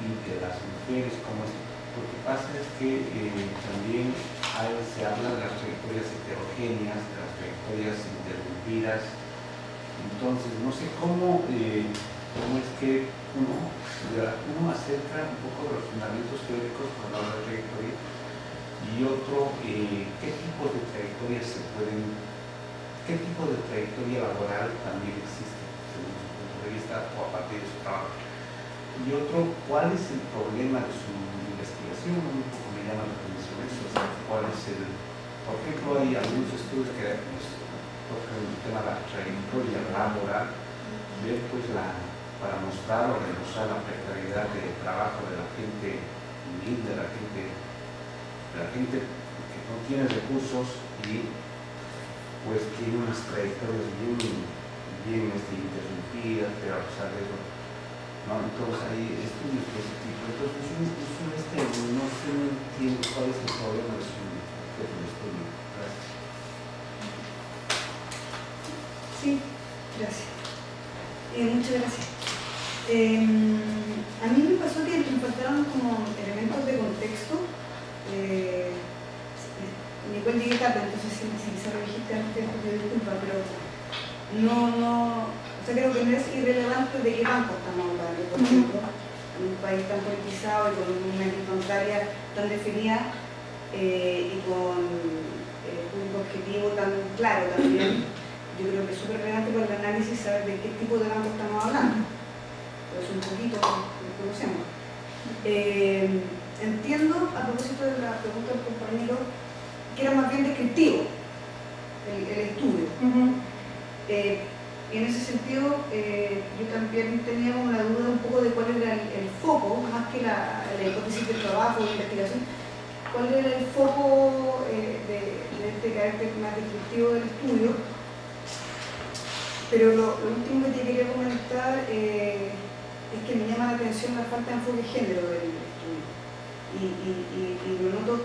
y de las mujeres, como es. Lo que pasa es que también se habla de las trayectorias heterogéneas, de las trayectorias interrumpidas. Entonces, no sé cómo es que uno acerca un poco de los fundamentos teóricos cuando habla de trayectoria, y otro, qué tipo de trayectoria laboral también existe, según su punto de vista, o a partir de su trabajo. Y otro, ¿cuál es el problema de su investigación? Un poco me llama la atención eso, o sea, ¿cuál es por ejemplo, hay algunos estudios que tocan el tema de la trayectoria laboral, ver pues para mostrar o demostrar la precariedad de trabajo de la gente humilde, de la gente que no tiene recursos y pues tiene unas trayectorias bien interrumpidas, pero a pesar de eso ¿no? Entonces hay estudios de ese tipo. Entonces no se entiende cuál es el problema de su estudio. Gracias. Sí, gracias. Muchas gracias. A mí me pasó que me faltaron como elementos de contexto. Me cuento llegué tarde, entonces si se lo dijiste antes, te disculpa, pero o sea, creo que no es irrelevante de qué banco estamos hablando, por ejemplo, en un país tan politizado y con una bancaria tan definida y con un objetivo tan claro también. Yo creo que es súper relevante para el análisis saber de qué tipo de banco estamos hablando. Pues un poquito lo conocemos. Entiendo, a propósito de la pregunta del compañero, que era más bien descriptivo el estudio. Y en ese sentido, yo también tenía una duda un poco de cuál era el foco, más que la hipótesis del trabajo, de la investigación, cuál era el foco de este carácter más descriptivo del estudio. Pero lo último que te quería comentar es que me llama la atención la falta de enfoque de género del estudio. Y lo noto,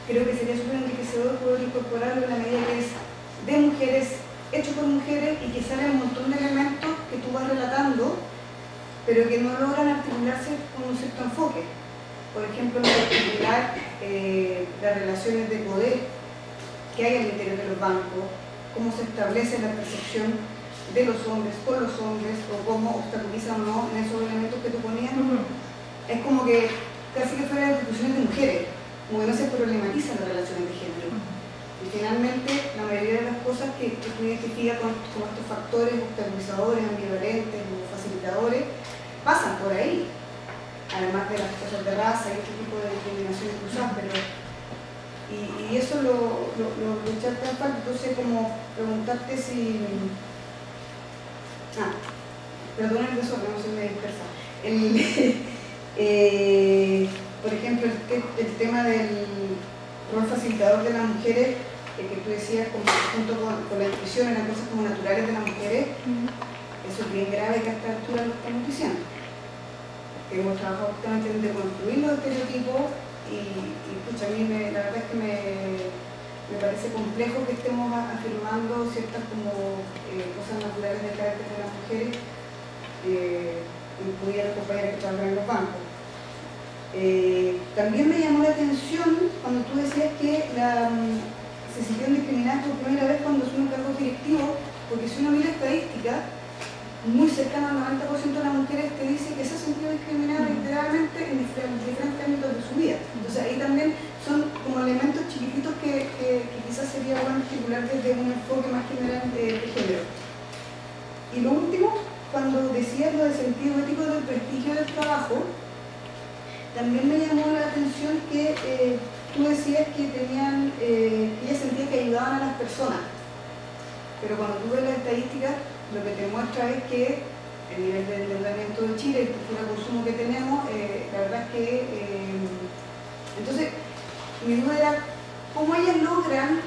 creo que sería súper enriquecedor poder incorporarlo en la medida que es de mujeres, hecho por mujeres y que salen un montón de elementos que tú vas relatando, pero que no logran articularse con un cierto enfoque. Por ejemplo, en particular, las relaciones de poder que hay al interior de los bancos, cómo se establece la percepción de los hombres con los hombres, o cómo obstaculizan o no en esos elementos que tú ponías. Es como que casi que fueran instituciones de mujeres, como que no se problematizan las relaciones de género. Y finalmente, la mayoría de las cosas que tú identificas como estos factores obstaculizadores, ambivalentes o facilitadores, pasan por ahí, además de las cosas de raza y este tipo de discriminaciones cruzadas, pero y eso lo echaste en falta. Entonces, como preguntarte si... perdón el desorden, no se me dispersa. Por ejemplo, el tema del rol facilitador de las mujeres, que tú decías, junto con la intuición, eran cosas como naturales de las mujeres, eso es bien grave que a esta altura lo estamos diciendo. Que hemos trabajado justamente en deconstruir los estereotipos y pucha, a mí la verdad es que me parece complejo que estemos afirmando ciertas como cosas naturales del carácter de las mujeres, incluidas las compañeras que trabajan en los bancos. También me llamó la atención cuando tú decías que se sintieron discriminadas por primera vez cuando asumen cargos directivos, porque si uno mira estadística, muy cercana al 90% de las mujeres te dice que se ha sentido discriminada literalmente en diferentes ámbitos de su vida. Entonces ahí también son como elementos chiquititos que quizás sería bueno articular desde un enfoque más general de género. Y lo último, cuando decías lo del sentido ético del prestigio del trabajo, también me llamó la atención que tú decías que ellas sentían que ayudaban a las personas, pero cuando tú ves las estadísticas, lo que te muestra es que el nivel de endeudamiento de Chile, el estructura de consumo que tenemos, la verdad es que... entonces, mi duda era cómo ellas logran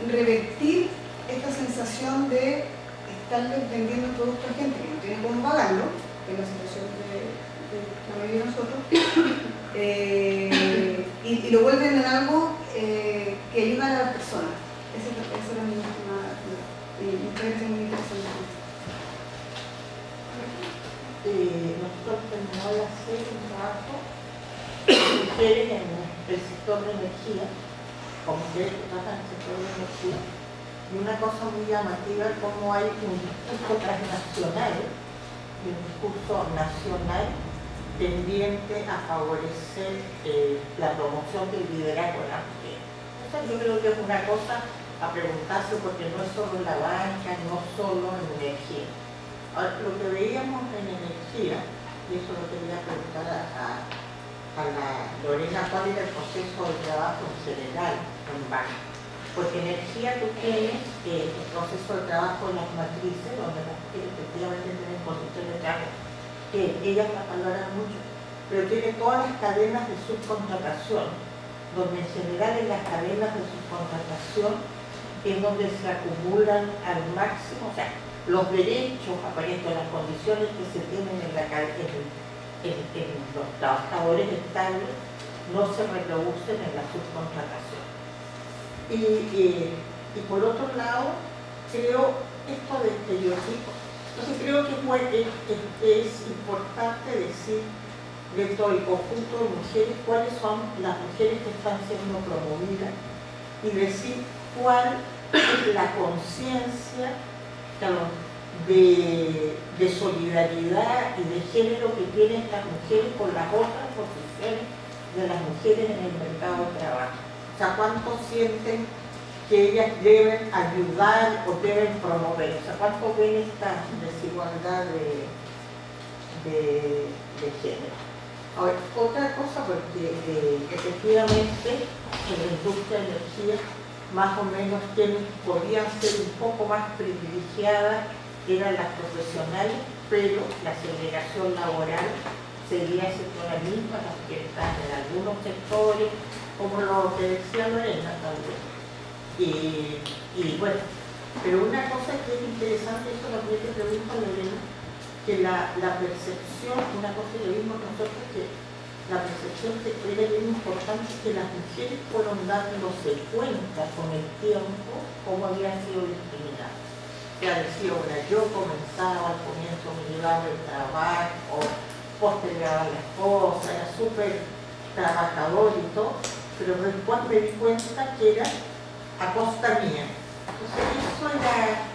revertir esta sensación de estarles vendiendo el producto a gente que no tiene cómo pagarlo, que es la situación de la mayoría de nosotros, y lo vuelven en algo que ayuda a las personas. Esa era mi última duda. Muchas gracias, muy interesante. Nosotros terminamos de hacer un trabajo de mujeres en el sector de energía, con mujeres que trabajan en el sector de energía, y una cosa muy llamativa es cómo hay un discurso transnacional y un discurso nacional tendiente a favorecer la promoción del liderazgo de las mujeres. Eso yo creo que es una cosa a preguntarse, porque no es solo en la banca, no solo en energía. Ahora, lo que veíamos en energía, y eso lo quería preguntar a la Lorena, cuál era el proceso de trabajo en general en banco. Porque en energía tú tienes el proceso de trabajo en las matrices, donde las mujeres efectivamente tienen posiciones de trabajo que ellas las valoran mucho, pero tiene todas las cadenas de subcontratación, donde en general en las cadenas de subcontratación es donde se acumulan al máximo, o sea, los derechos, aparentemente las condiciones que se tienen en los trabajadores estables no se reproducen en la subcontratación. Y por otro lado, creo esto de estereotipos. Entonces creo que es importante decir dentro del conjunto de mujeres cuáles son las mujeres que están siendo promovidas y decir cuál es la conciencia de solidaridad y de género que tienen estas mujeres con las otras posiciones de las mujeres en el mercado de trabajo. O sea, cuánto sienten que ellas deben ayudar o deben promover. O sea, cuánto ven esta desigualdad de género. Ahora, otra cosa, porque efectivamente en la industria de energía más o menos quienes podían ser un poco más privilegiadas eran las profesionales, pero la segregación laboral seguía siendo la misma, las que están en algunos sectores, como lo que decía Lorena también. Y bueno, pero una cosa que es interesante, eso también te pregunto, Lorena, que la percepción, una cosa que vimos nosotros, que la percepción que era bien importante es que las mujeres fueron dándose cuenta con el tiempo cómo habían sido discriminadas. Ya decía, bueno, yo comenzaba al comienzo, me llevaba el trabajo, postergaba las cosas, era súper trabajador y todo, pero después me di cuenta que era a costa mía. Entonces eso era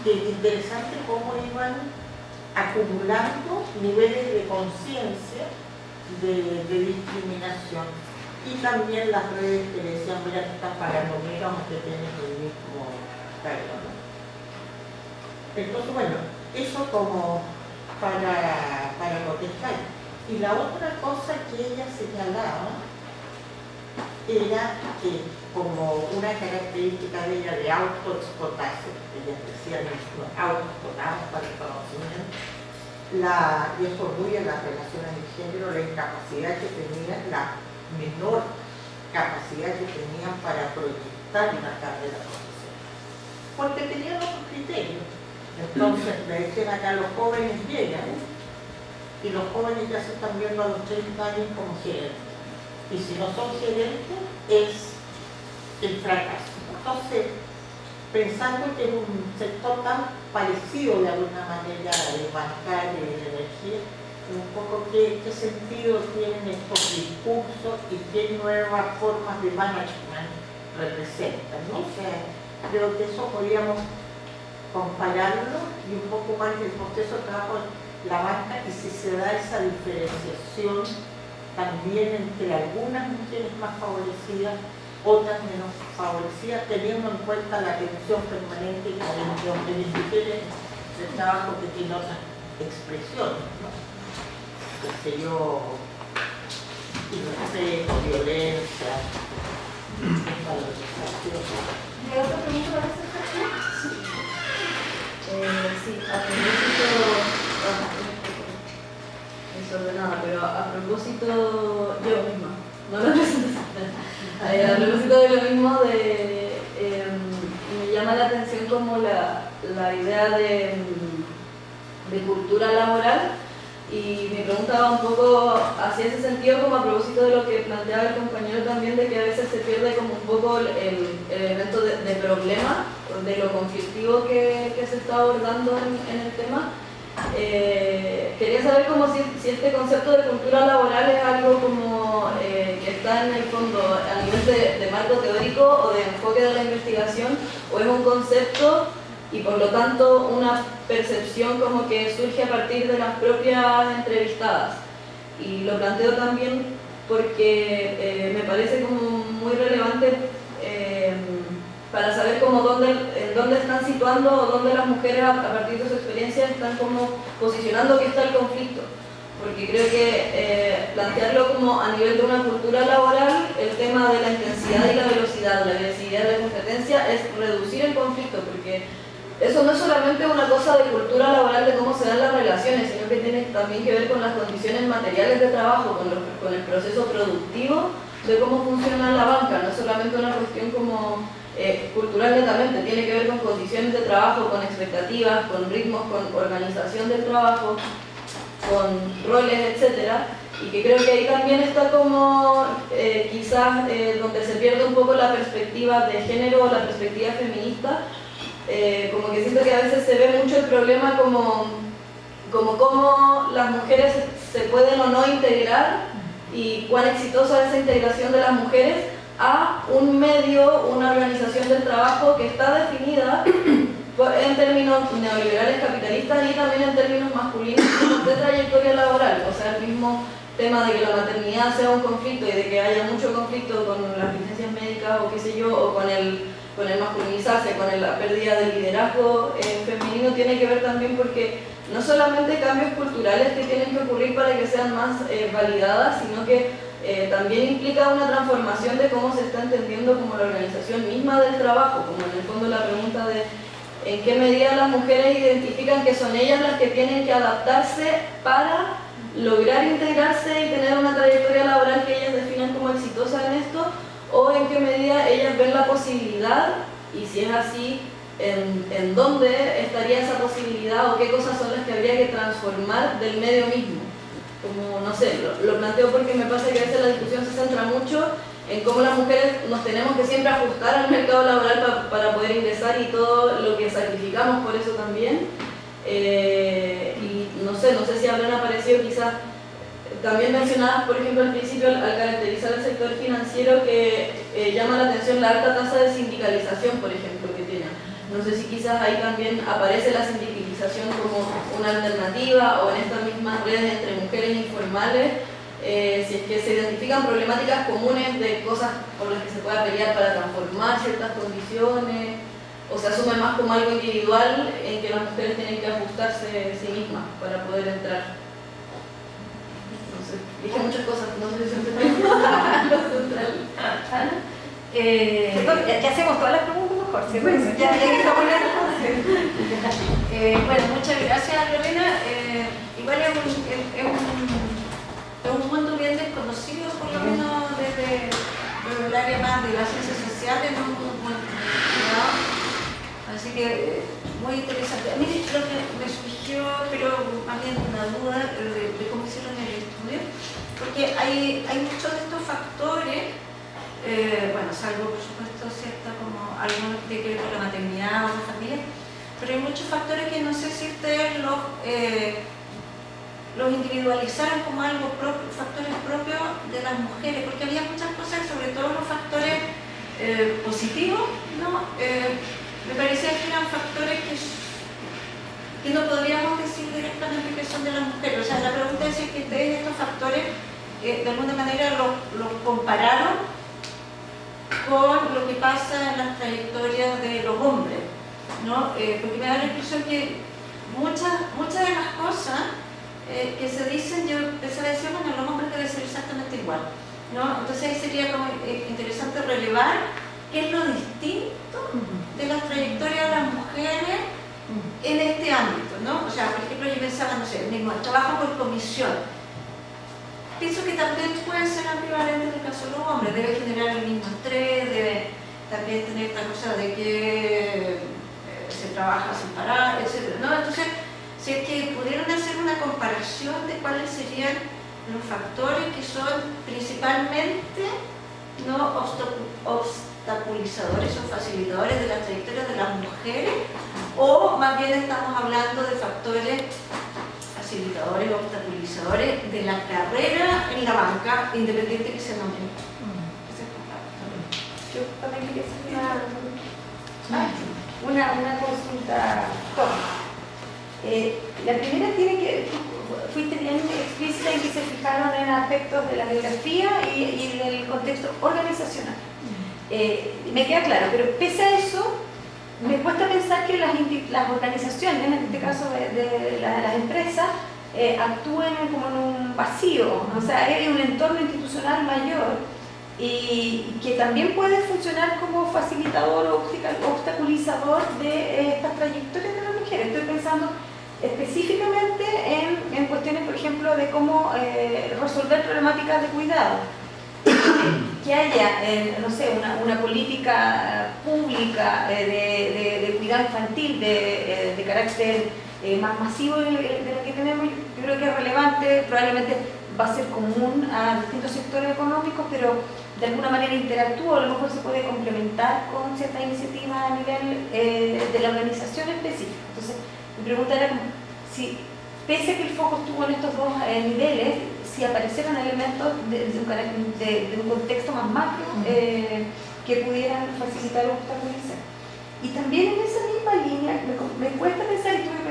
interesante cómo iban acumulando niveles de conciencia de discriminación, y también las redes que decían, mira, que están pagando menos o que tienen el mismo cargo, ¿no? Entonces, bueno, eso como para contestar. Y la otra cosa que ella señalaba era que como una característica de ella de autoexplotarse, ellas decían, autoexplotamos para el conocimiento, y eso incluye las relaciones de género, la incapacidad que tenían, la menor capacidad que tenían para proyectar una carrera profesional, porque tenían otros criterios. Entonces me dicen acá, los jóvenes llegan y los jóvenes ya se están viendo a los 30 años como gerentes, y si no son gerentes es el fracaso. Entonces, pensando que es un sector tan parecido de alguna manera de bancario y de energía, un poco qué sentido tienen estos discursos y qué nuevas formas de management representan, ¿no? O sea, creo que eso podríamos compararlo y un poco más del proceso de trabajo de la banca, y si se da esa diferenciación también entre algunas mujeres más favorecidas, otras menos favorecidas, teniendo en cuenta la atención permanente y carencia de mujeres de trabajo que tiene otras expresiones, ¿no? Que sé yo, irrespeto, violencia, desvalorización. ¿Hay otra pregunta para esta sección? Sí, a propósito, desordenada, pero a propósito, yo misma, no la presentación. A propósito de lo mismo, me llama la atención como la idea de cultura laboral, y me preguntaba un poco hacia ese sentido, como a propósito de lo que planteaba el compañero también, de que a veces se pierde como un poco el elemento de problema, de lo conflictivo que se está abordando en el tema. Quería saber como si este concepto de cultura laboral es algo como que está en el fondo a nivel de marco teórico o de enfoque de la investigación, o es un concepto y por lo tanto una percepción como que surge a partir de las propias entrevistadas. Y lo planteo también porque me parece como muy relevante para saber como dónde están situando o dónde las mujeres a partir de su experiencia están como posicionando que está el conflicto. Porque creo que plantearlo como a nivel de una cultura laboral, el tema de la intensidad y la velocidad, la agresividad de la competencia, es reducir el conflicto, porque eso no es solamente una cosa de cultura laboral de cómo se dan las relaciones, sino que tiene también que ver con las condiciones materiales de trabajo, con el proceso productivo de cómo funciona la banca. No es solamente una cuestión como cultural netamente, tiene que ver con condiciones de trabajo, con expectativas, con ritmos, con organización del trabajo, con roles, etcétera, y que creo que ahí también está como quizás donde se pierde un poco la perspectiva de género o la perspectiva feminista, como que siento que a veces se ve mucho el problema como cómo las mujeres se pueden o no integrar y cuán exitosa es esa integración de las mujeres a un medio, una organización del trabajo que está definida en términos neoliberales capitalistas y también en términos masculinos de trayectoria laboral. O sea, el mismo tema de que la maternidad sea un conflicto y de que haya mucho conflicto con las licencias médicas o qué sé yo, o con el masculinizarse, con la pérdida del liderazgo femenino, tiene que ver también porque no solamente cambios culturales que tienen que ocurrir para que sean más validadas, sino que también implica una transformación de cómo se está entendiendo como la organización misma del trabajo, como en el fondo la pregunta de en qué medida las mujeres identifican que son ellas las que tienen que adaptarse para lograr integrarse y tener una trayectoria laboral que ellas definan como exitosa en esto, o en qué medida ellas ven la posibilidad, y si es así, en dónde estaría esa posibilidad o qué cosas son las que habría que transformar del medio mismo. Como, no sé, lo planteo porque me pasa que a veces la discusión se centra mucho en cómo las mujeres nos tenemos que siempre ajustar al mercado laboral para poder ingresar y todo lo que sacrificamos por eso también. Y no sé si habrán aparecido quizás, también mencionadas por ejemplo al principio al caracterizar el sector financiero que llama la atención la alta tasa de sindicalización, por ejemplo, que tiene. No sé si quizás ahí también aparece la sindicalización como una alternativa o en estas mismas redes entre mujeres informales, si es que se identifican problemáticas comunes de cosas por las que se pueda pelear para transformar ciertas condiciones, o se asume más como algo individual en que las mujeres tienen que ajustarse a sí mismas para poder entrar. No sé, dije muchas cosas, no sé si se ya hacemos todas las preguntas mejor, ¿sí? Bueno, ya que estamos bueno, muchas gracias Lorena. Igual es un mundo bien desconocido, por lo menos desde el área más de las ciencias sociales, ¿no? Así que muy interesante. A mí lo que me surgió, pero más bien una duda de cómo hicieron el estudio, porque hay muchos de estos factores, bueno, salvo por supuesto cierta como algo que tiene que ver con la maternidad o la familia, pero hay muchos factores que no sé si ustedes los individualizaron como algo propio, factores propios de las mujeres, porque había muchas cosas, sobre todo los factores positivos, ¿no? Me parecía que eran factores que no podríamos decir directamente que son de las mujeres. O sea, la pregunta es si ustedes estos factores de alguna manera los compararon con lo que pasa en las trayectorias de los hombres, ¿no? Porque me da la impresión que muchas de las cosas que se dicen, yo empecé a decir, bueno, los hombres deben ser exactamente igual, ¿no? Entonces ahí sería como interesante relevar qué es lo distinto de las trayectorias de las mujeres en este ámbito, ¿no? O sea, por ejemplo, yo pensaba, no sé, mismo, el trabajo por comisión. Pienso que también puede ser ambivalente en el caso de los hombres, debe generar el mismo estrés, debe también tener esta cosa de que se trabaja sin parar, etc., ¿no? Entonces, si es que pudieran hacer una comparación de cuáles serían los factores que son principalmente no obstaculizadores o facilitadores de las trayectorias de las mujeres, o más bien estamos hablando de factores facilitadores o obstaculizadores de la carrera en la banca, independiente que se nombre. Yo también quería hacer una consulta. La primera tiene que, fuiste bien explícita en que se fijaron en aspectos de la biografía y del contexto organizacional. Me queda claro, pero pese a eso, me cuesta pensar que las organizaciones, en este caso de las empresas, actúen como en un vacío, o sea, hay un entorno institucional mayor y que también puede funcionar como facilitador o obstaculizador de estas trayectorias de las mujeres. Estoy pensando específicamente en cuestiones, por ejemplo, de cómo resolver problemáticas de cuidado. que haya, no sé, una política pública de cuidado infantil de carácter más masivo de lo que tenemos, yo creo que es relevante, probablemente va a ser común a distintos sectores económicos, pero de alguna manera interactúa, a lo mejor se puede complementar con ciertas iniciativas a nivel de la organización específica. Entonces, mi pregunta era como, si, pese a que el foco estuvo en estos dos niveles, si aparecieron elementos de un contexto más macro que pudieran facilitar o obstaculizar. Y también en esa misma línea, me cuesta pensar, y estuve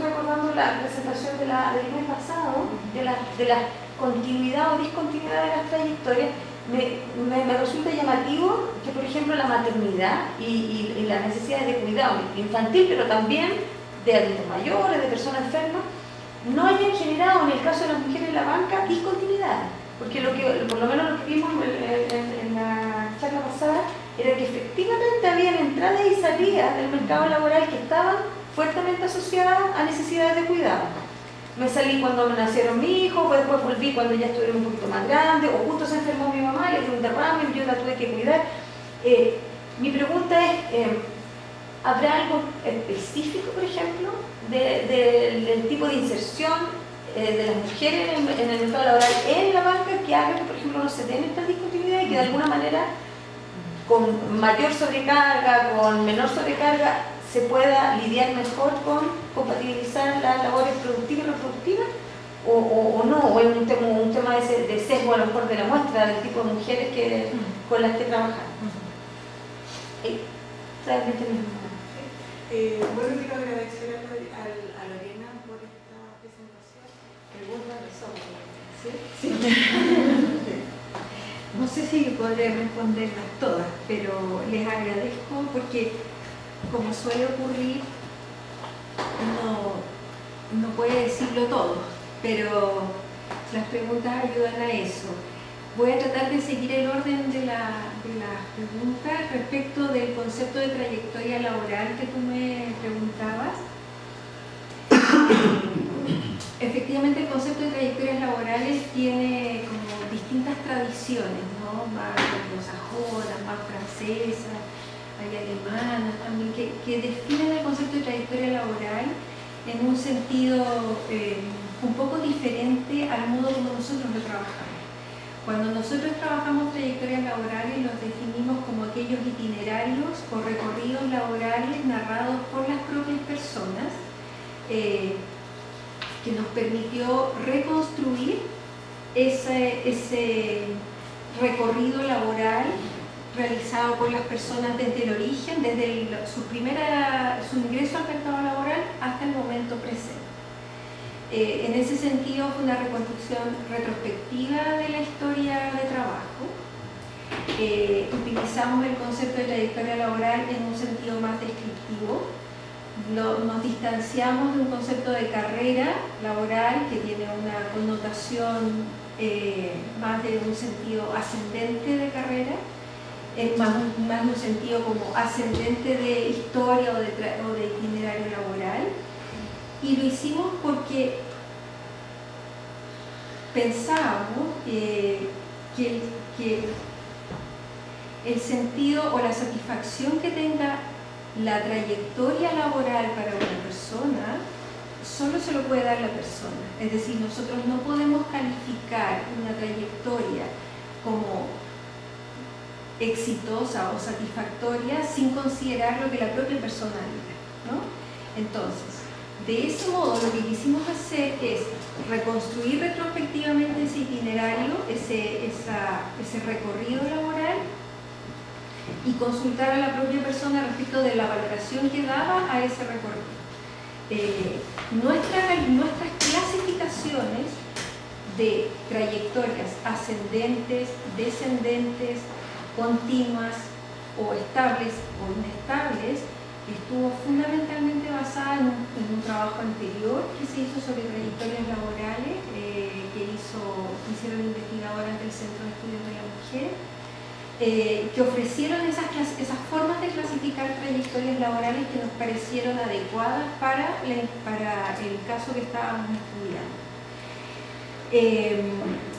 recordando la presentación del mes pasado, de la continuidad o discontinuidad de las trayectorias. Me resulta llamativo que, por ejemplo, la maternidad y las necesidades de cuidado infantil, pero también de adultos mayores, de personas enfermas, no hayan generado, en el caso de las mujeres en la banca, discontinuidad. Porque por lo menos lo que vimos en la charla pasada era que efectivamente habían entradas y salidas del mercado laboral que estaban fuertemente asociadas a necesidades de cuidado. Me salí cuando me nacieron mis hijos, después volví cuando ya estuvieron un poquito más grandes, o justo se enfermó mi mamá, le dio un derrame y yo la tuve que cuidar. Mi pregunta es, ¿habrá algo específico, por ejemplo, del tipo de inserción de las mujeres en el mercado laboral en la banca que haga que, por ejemplo, no se den esta discontinuidad y que de alguna manera, con mayor sobrecarga, con menor sobrecarga, se pueda lidiar mejor con compatibilizar las labores productivas y reproductivas, o no, o es un tema de sesgo a lo mejor de la muestra, del tipo de mujeres con las que trabajan? Bueno, quiero agradecer a Lorena por esta presentación. No sé si podré responderlas todas, pero les agradezco porque, como suele ocurrir, no puede decirlo todo, pero las preguntas ayudan a eso. Voy a tratar de seguir el orden de las preguntas respecto del concepto de trayectoria laboral que tú me preguntabas. Efectivamente, el concepto de trayectorias laborales tiene como distintas tradiciones, ¿no? Más anglosajonas, más francesas, hay alemanas también, que definen el concepto de trayectoria laboral en un sentido un poco diferente al modo como nosotros lo trabajamos. Cuando nosotros trabajamos trayectorias laborales, los definimos como aquellos itinerarios o recorridos laborales narrados por las propias personas, que nos permitió reconstruir ese recorrido laboral realizado por las personas desde el origen, desde su ingreso al mercado laboral hasta el momento presente. En ese sentido fue una reconstrucción retrospectiva de la historia de trabajo. Utilizamos el concepto de trayectoria laboral en un sentido más descriptivo. Nos distanciamos de un concepto de carrera laboral que tiene una connotación más de un sentido ascendente de carrera, más de un sentido como ascendente de historia o de itinerario laboral. Y lo hicimos porque pensábamos que el sentido o la satisfacción que tenga la trayectoria laboral para una persona solo se lo puede dar la persona. Es decir, nosotros no podemos calificar una trayectoria como exitosa o satisfactoria sin considerar lo que la propia persona diga, ¿no? Entonces, de ese modo lo que quisimos hacer es reconstruir retrospectivamente ese itinerario, ese recorrido laboral, y consultar a la propia persona respecto de la valoración que daba a ese recorrido. Nuestras clasificaciones de trayectorias ascendentes, descendentes, continuas o estables o inestables estuvo fundamentalmente basada en un trabajo anterior que se hizo sobre trayectorias laborales que hicieron investigadoras del Centro de Estudios de la Mujer, que ofrecieron esas formas de clasificar trayectorias laborales que nos parecieron adecuadas para el caso que estábamos estudiando.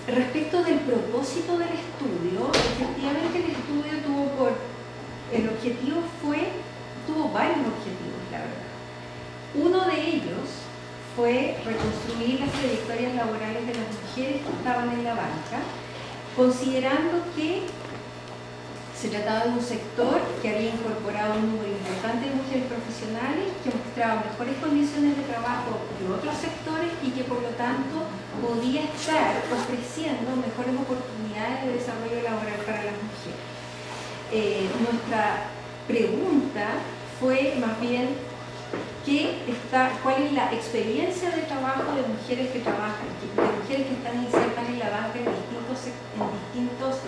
Respecto del propósito del estudio, efectivamente el estudio tuvo varios objetivos, la verdad. Uno de ellos fue reconstruir las trayectorias laborales de las mujeres que estaban en la banca, considerando que se trataba de un sector que había incorporado un número importante de mujeres profesionales que mostraban mejores condiciones de trabajo que otros sectores y que por lo tanto podía estar ofreciendo mejores oportunidades de desarrollo laboral para las mujeres. Nuestra pregunta fue más bien cuál es la experiencia de trabajo de mujeres que trabajan, de mujeres que están insertas en la banca en distintos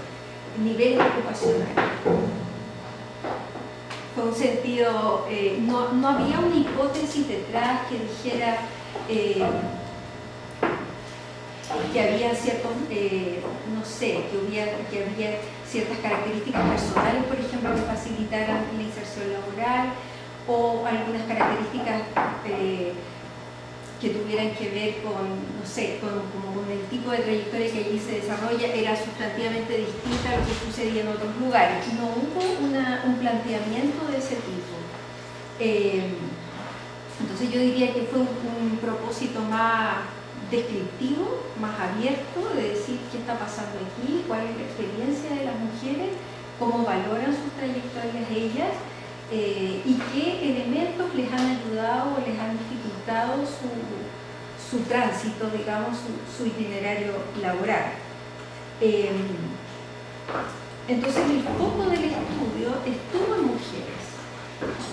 niveles ocupacionales. Fue un sentido, no había una hipótesis detrás que dijera que había ciertos, no sé, que había ciertas características personales, por ejemplo, que facilitaran la inserción laboral, o algunas características que tuvieran que ver con, no sé, con el tipo de trayectoria que allí se desarrolla, era sustantivamente distinta a lo que sucedía en otros lugares. No hubo un planteamiento de ese tipo. Entonces yo diría que fue un propósito más descriptivo, más abierto, de decir qué está pasando aquí, cuál es la experiencia de las mujeres, cómo valoran sus trayectorias ellas, y qué elementos les han ayudado o les han dificultado su tránsito, digamos, su itinerario laboral. Entonces el foco del estudio estuvo en mujeres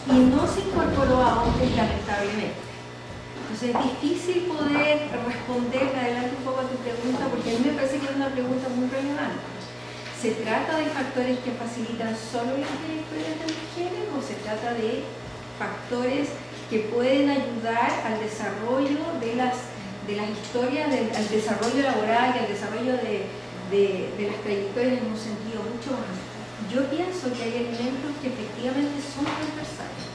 y no se incorporó a hombres, lamentablemente. Entonces es difícil poder responder, adelante un poco a tu pregunta, porque a mí me parece que es una pregunta muy relevante. ¿Se trata de factores que facilitan solo las trayectorias de mujeres o se trata de factores que pueden ayudar al desarrollo de las historias, al desarrollo laboral y al desarrollo de las trayectorias en un sentido mucho más amplio? Yo pienso que hay elementos que efectivamente son transversales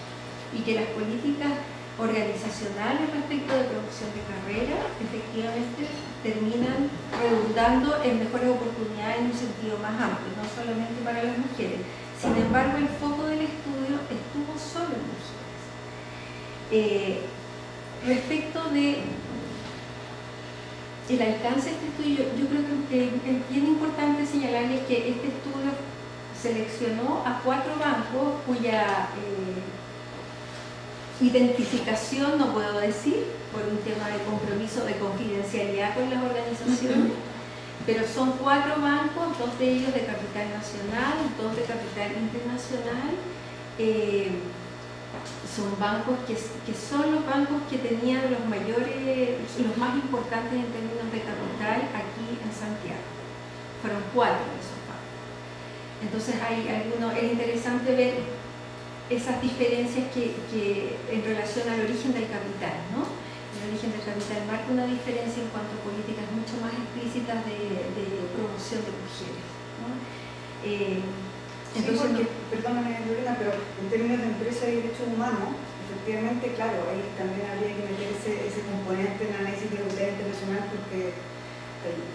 y que las políticas organizacionales respecto de producción de carrera efectivamente terminan redundando en mejores oportunidades en un sentido más amplio, no solamente para las mujeres. Sin embargo, el foco del estudio estuvo solo en mujeres. Respecto de el alcance de este estudio, yo creo que es bien importante señalarles que este estudio seleccionó a 4 bancos cuya identificación no puedo decir por un tema de compromiso de confidencialidad con las organizaciones, pero son 4 bancos, 2 de ellos de capital nacional, 2 de capital internacional. Son bancos que son los bancos que tenían los más importantes en términos de capital aquí en Santiago. Fueron 4 de esos bancos. Entonces es interesante ver esas diferencias que en relación al origen del capital, ¿no? El origen del capital marca una diferencia en cuanto a políticas mucho más explícitas de promoción de mujeres, ¿no? Entonces, sí, perdóname Lorena, pero en términos de empresa y derechos humanos, efectivamente, claro, ahí también habría que meter ese componente en análisis de autoridad internacional, porque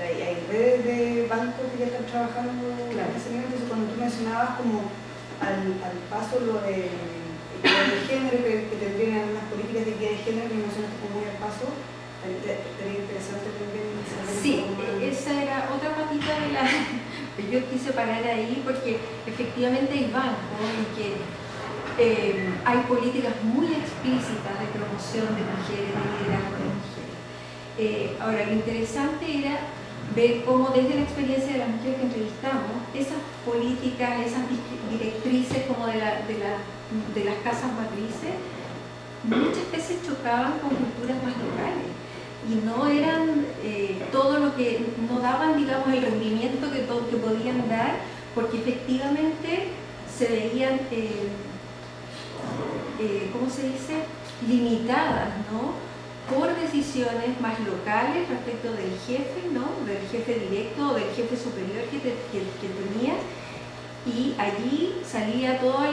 hay redes de bancos que ya están trabajando en ese nivel. Entonces, cuando tú mencionabas como al paso lo de género, que tendrían algunas políticas de equidad de género, que mencionaste como muy al paso, sería interesante también saber. Sí, esa era otra patita de la... Yo quise parar ahí porque efectivamente hay bancos en que hay políticas muy explícitas de promoción de mujeres, de liderazgo de mujeres. Ahora, lo interesante era ver cómo desde la experiencia de las mujeres que entrevistamos, esas políticas, esas directrices como de las casas matrices, muchas veces chocaban con culturas más locales y no eran todo lo que, no daban, digamos, el rendimiento que podían dar, porque efectivamente se veían, ¿cómo se dice?, limitadas, ¿no?, por decisiones más locales respecto del jefe, ¿no?, del jefe directo o del jefe superior que tenía, y allí salía todo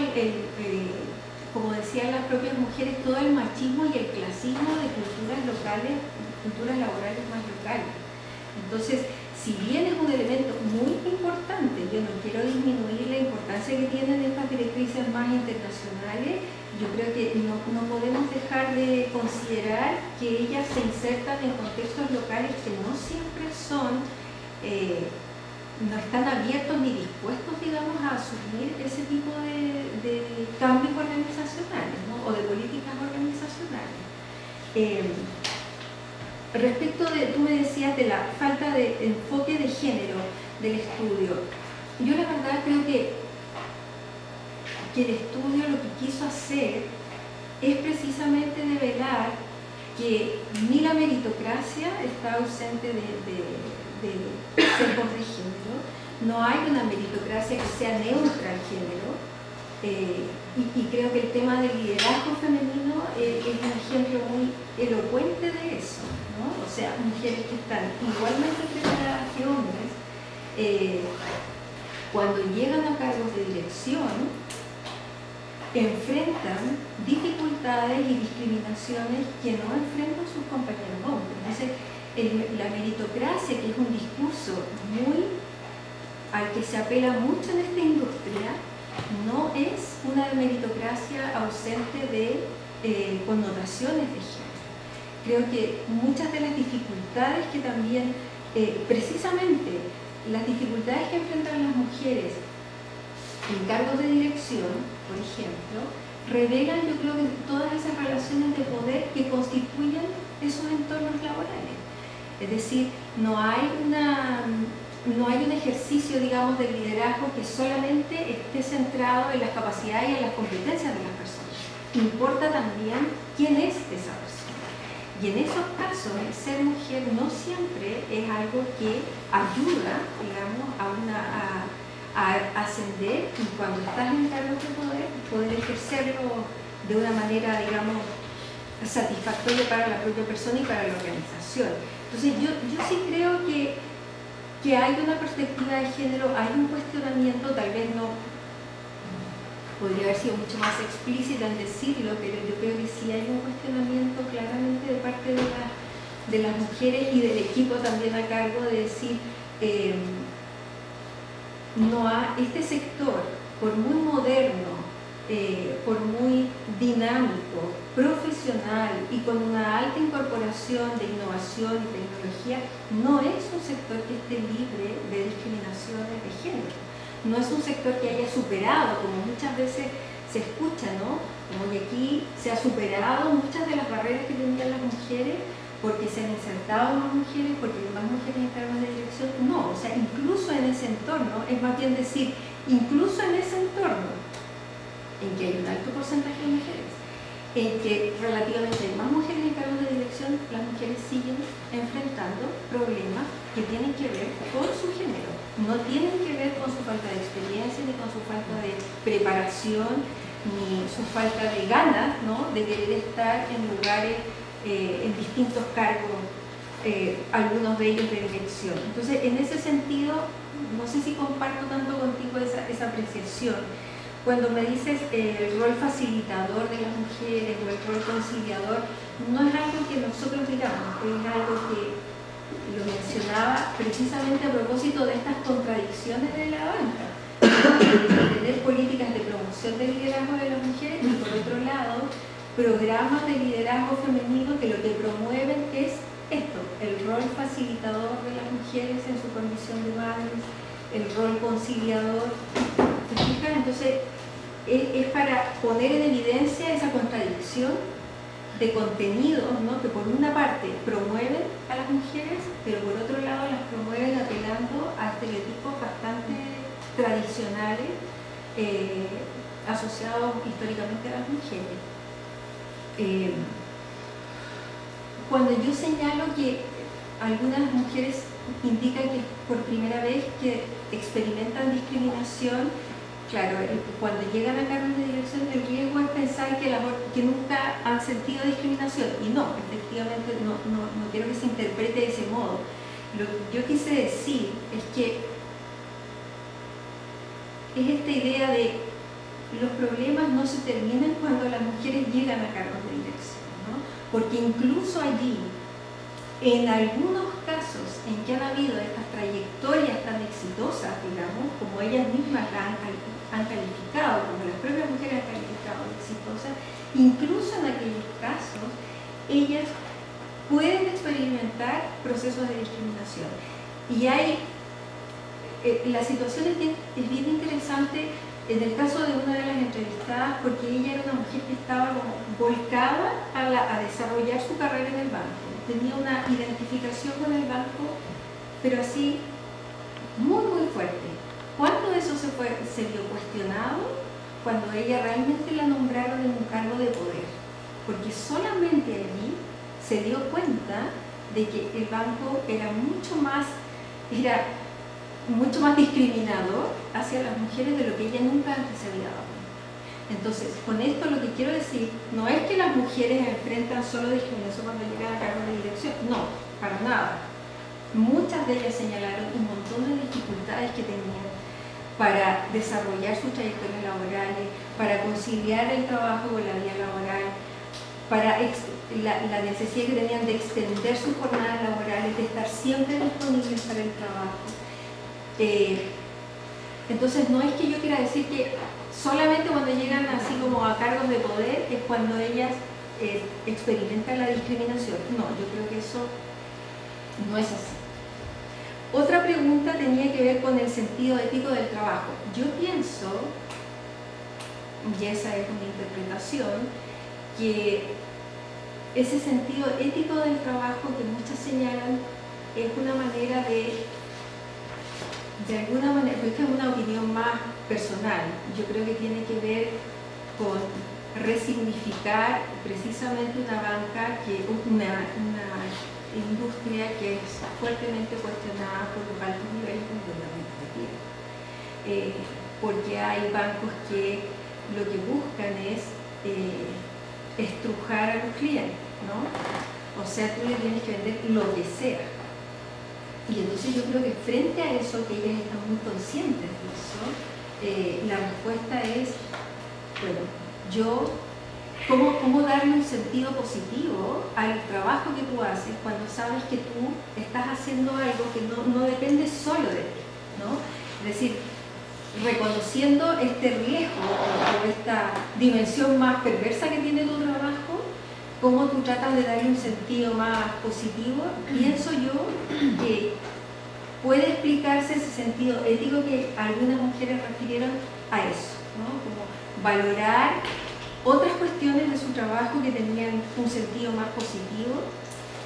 como decían las propias mujeres, todo el machismo y el clasismo de culturas locales, culturas laborales más locales. Entonces, si bien es un elemento muy importante, yo no quiero disminuir la importancia que tienen estas directrices más internacionales, yo creo que no podemos dejar de considerar que ellas se insertan en contextos locales que no siempre son, no están abiertos ni dispuestos, digamos, a asumir ese tipo de cambios organizacionales, ¿no? O de políticas organizacionales. Respecto de, tú me decías de la falta de enfoque de género del estudio, yo la verdad creo que el estudio lo que quiso hacer es precisamente develar que ni la meritocracia está ausente de sesgos de género, no hay una meritocracia que sea neutra al género, y creo que el tema del liderazgo femenino es un ejemplo muy elocuente de eso, ¿no? O sea, mujeres que están igualmente preparadas que hombres, cuando llegan a cargos de dirección, enfrentan dificultades y discriminaciones que no enfrentan sus compañeros hombres. Entonces, la meritocracia, que es un discurso al que se apela mucho en esta industria, no es una meritocracia ausente de connotaciones de género. Creo que muchas de las dificultades que también, precisamente las dificultades que enfrentan las mujeres en cargos de dirección, por ejemplo, revelan, yo creo, que todas esas relaciones de poder que constituyen esos entornos laborales. Es decir, no hay un ejercicio, digamos, de liderazgo que solamente esté centrado en las capacidades y en las competencias de las personas. Importa también quién es esa persona. Y en esos casos, el ser mujer no siempre es algo que ayuda, digamos, a ascender, y cuando estás en cargos de poder ejercerlo de una manera, digamos, satisfactoria para la propia persona y para la organización. Entonces yo sí creo que hay una perspectiva de género, hay un cuestionamiento, tal vez no podría haber sido mucho más explícita en decirlo, pero yo creo que sí hay un cuestionamiento claramente de parte de las mujeres y del equipo también a cargo de decir, este sector, por muy moderno, por muy dinámico, profesional y con una alta incorporación de innovación y tecnología, no es un sector que esté libre de discriminaciones de género. No es un sector que haya superado, como muchas veces se escucha, ¿no? Como que aquí se ha superado muchas de las barreras que tenían las mujeres porque se han insertado más mujeres, porque hay más mujeres en cargos de dirección. No, o sea, incluso en ese entorno, es más bien decir, incluso en ese entorno, en que hay un alto porcentaje de mujeres, en que relativamente hay más mujeres en cargos de dirección, las mujeres siguen enfrentando problemas que tienen que ver con su género. No tienen que ver con su falta de experiencia, ni con su falta de preparación, ni su falta de ganas, ¿no?, de querer estar en lugares, en distintos cargos, algunos de ellos de dirección. Entonces, en ese sentido, no sé si comparto tanto contigo esa apreciación. Cuando me dices el rol facilitador de las mujeres o el rol conciliador, no es algo que nosotros digamos, es algo que lo mencionaba precisamente a propósito de estas contradicciones de la banca, de tener políticas de promoción del liderazgo de las mujeres y, por otro lado, programas de liderazgo femenino que lo que promueven es esto, el rol facilitador de las mujeres en su condición de madres, el rol conciliador. ¿Te fijas? Entonces, es para poner en evidencia esa contradicción de contenidos, ¿no?, que por una parte promueven a las mujeres, pero por otro lado las promueven apelando a estereotipos bastante tradicionales asociados históricamente a las mujeres. Cuando yo señalo que algunas mujeres indican que por primera vez que experimentan discriminación, claro, cuando llegan a cargos de dirección, el riesgo es pensar que nunca han sentido discriminación, y no, efectivamente no quiero que se interprete de ese modo. Lo que yo quise decir es que es esta idea de los problemas no se terminan cuando las mujeres llegan a cargos de dirección, ¿no? Porque incluso allí, En algunos casos en que han habido estas trayectorias tan exitosas, digamos, como ellas mismas la han calificado, como las propias mujeres han calificado de exitosas, incluso en aquellos casos, ellas pueden experimentar procesos de discriminación. Y la situación es bien interesante en el caso de una de las entrevistadas, porque ella era una mujer que estaba como volcada a desarrollar su carrera en el banco. Tenía una identificación con el banco, pero así muy muy fuerte. ¿Cuándo eso se vio cuestionado? Cuando ella realmente la nombraron en un cargo de poder, porque solamente allí se dio cuenta de que el banco era mucho más discriminador hacia las mujeres de lo que ella nunca antes se había dado. Entonces, con esto lo que quiero decir no es que las mujeres enfrentan solo discriminación cuando llegan a cargos de dirección, no, para nada. Muchas de ellas señalaron un montón de dificultades que tenían para desarrollar sus trayectorias laborales, para conciliar el trabajo con la vida laboral, para la necesidad que tenían de extender sus jornadas laborales, de estar siempre disponibles para el trabajo. Entonces no es que yo quiera decir que solamente cuando llegan así como a cargos de poder es cuando ellas experimentan la discriminación. No, yo creo que eso no es así. Otra pregunta tenía que ver con el sentido ético del trabajo. Yo pienso, y esa es una interpretación, que ese sentido ético del trabajo que muchas señalan es una manera de alguna manera, pero esta es una opinión más personal, yo creo que tiene que ver con resignificar precisamente una banca, una industria que es fuertemente cuestionada por los altos niveles de endeudamiento que tiene. Porque hay bancos que lo que buscan es estrujar a los clientes, ¿no? O sea, tú le tienes que vender lo que sea. Y entonces yo creo que frente a eso, que ellas están muy conscientes de eso, la respuesta es, bueno, ¿cómo darle un sentido positivo al trabajo que tú haces cuando sabes que tú estás haciendo algo que no depende solo de ti, ¿no? Es decir, reconociendo este riesgo o esta dimensión más perversa que tiene tu trabajo, cómo tú tratas de darle un sentido más positivo. Pienso yo que puede explicarse ese sentido ético que algunas mujeres refirieron a eso, ¿no? Como valorar otras cuestiones de su trabajo que tenían un sentido más positivo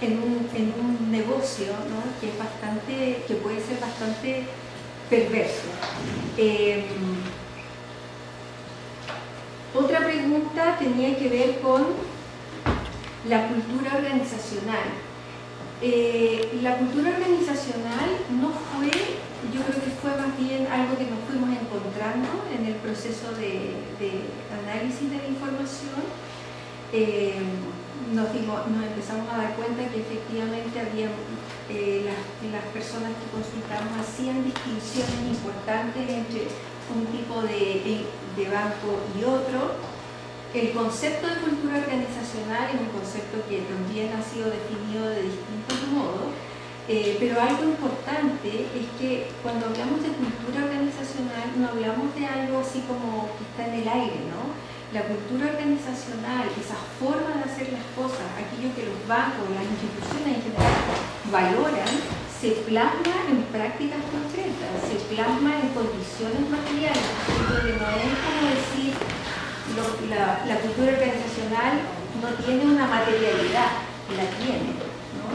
en un negocio, ¿no? que puede ser bastante perverso. Otra pregunta tenía que ver con la cultura organizacional. La cultura organizacional no fue, yo creo que fue más bien algo que nos fuimos encontrando en el proceso de análisis de la información. Nos empezamos a dar cuenta que efectivamente había las personas que consultamos hacían distinciones importantes entre un tipo de banco y otro. El concepto de cultura organizacional es un concepto que también ha sido definido de distintos modos, pero algo importante es que cuando hablamos de cultura organizacional no hablamos de algo así como que está en el aire, ¿no? La cultura organizacional, esa forma de hacer las cosas, aquello que los bancos, las instituciones en general valoran, se plasma en prácticas concretas, se plasma en condiciones materiales, porque no es como decir la cultura organizacional no tiene una materialidad, la tiene, ¿no?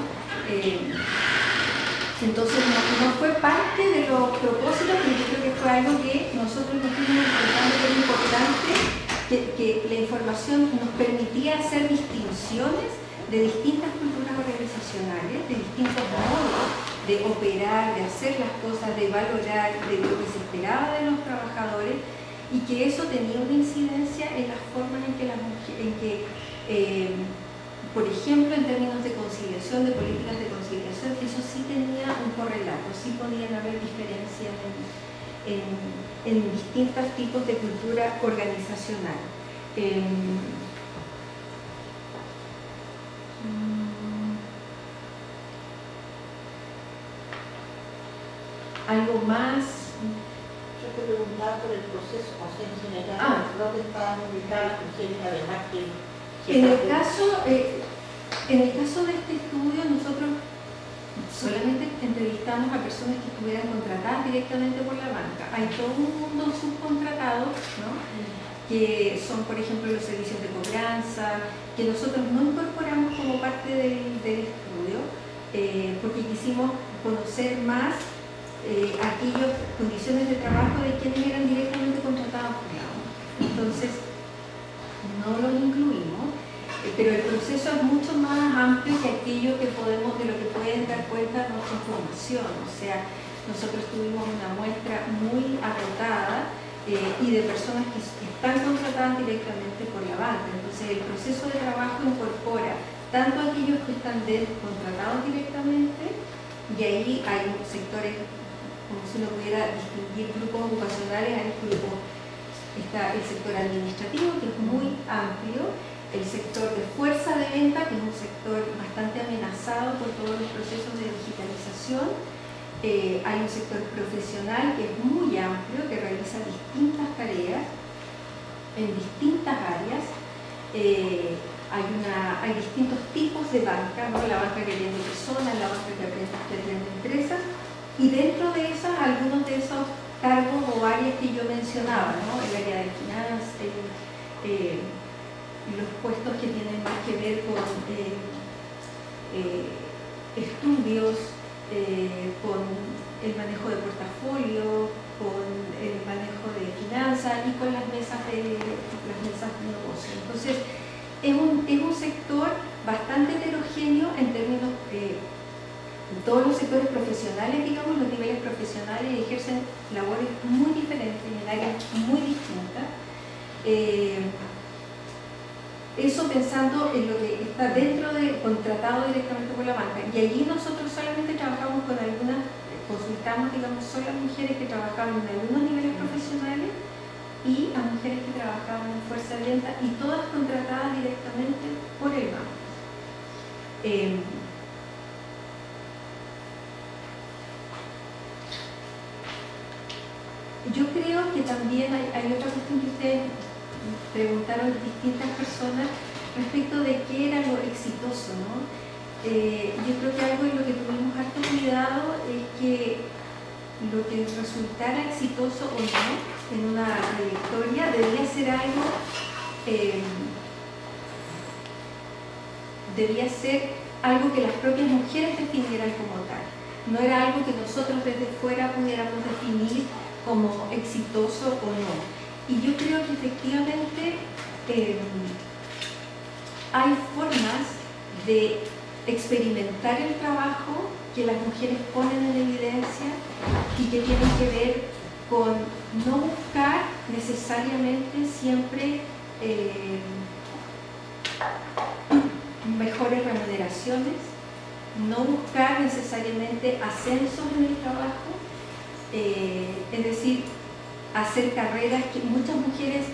Entonces no fue parte de los propósitos, pero yo creo que fue algo que nosotros nos fuimos encontrando que era importante, que la información nos permitía hacer distinciones de distintas culturas organizacionales, de distintos modos de operar, de hacer las cosas, de valorar, de lo que se esperaba de los trabajadores, y que eso tenía una incidencia en las formas en que por ejemplo, en términos de conciliación, de políticas de conciliación, eso sí tenía un correlato, sí podían haber diferencias en distintos tipos de cultura organizacional. más... Yo te preguntaba por el proceso, o sea, en general, ¿dónde estaban ubicadas las mujeres además que... En el caso de este estudio, nosotros solamente entrevistamos a personas que estuvieran contratadas directamente por la banca. Hay todo un mundo subcontratado, ¿no? Que son, por ejemplo, los servicios de cobranza, que nosotros no incorporamos como parte del estudio, porque quisimos conocer más aquellas condiciones de trabajo de quienes eran directamente contratados por la banca. Entonces, no los incluimos. Pero el proceso es mucho más amplio que aquello de lo que pueden dar cuenta nuestra información. O sea, nosotros tuvimos una muestra muy acotada y de personas que están contratadas directamente por la banca. Entonces, el proceso de trabajo incorpora tanto aquellos que están contratados directamente, y ahí hay sectores, como si uno pudiera distinguir grupos ocupacionales, está el sector administrativo, que es muy amplio, el sector de fuerza de venta, que es un sector bastante amenazado por todos los procesos de digitalización. Hay un sector profesional que es muy amplio, que realiza distintas tareas en distintas áreas. Hay distintos tipos de banca, ¿no? La banca que vende personas, la banca que vende empresas, y dentro de esas, algunos de esos cargos o áreas que yo mencionaba, ¿no? El área de finanzas, los puestos que tienen más que ver con estudios, con el manejo de portafolio, con el manejo de finanzas y con las mesas de negocio. Entonces, es un sector bastante heterogéneo en términos todos los sectores profesionales, digamos, los niveles profesionales ejercen labores muy diferentes en áreas muy distintas. Eso pensando en lo que está dentro de contratado directamente por la banca. Y allí nosotros solamente trabajamos con consultamos, digamos, solo a mujeres que trabajaban en algunos niveles profesionales y a mujeres que trabajaban en fuerza de venta, y todas contratadas directamente por el banco. Yo creo que también hay otra cuestión que ustedes preguntaron distintas personas respecto de qué era lo exitoso, ¿no? Yo creo que algo en lo que tuvimos harto cuidado es que lo que resultara exitoso o no en una trayectoria debía ser algo, que las propias mujeres definieran como tal. No era algo que nosotros desde fuera pudiéramos definir como exitoso o no. Y yo creo que efectivamente hay formas de experimentar el trabajo que las mujeres ponen en evidencia y que tienen que ver con no buscar necesariamente siempre mejores remuneraciones, no buscar necesariamente ascensos en el trabajo, es decir, hacer carreras que muchas mujeres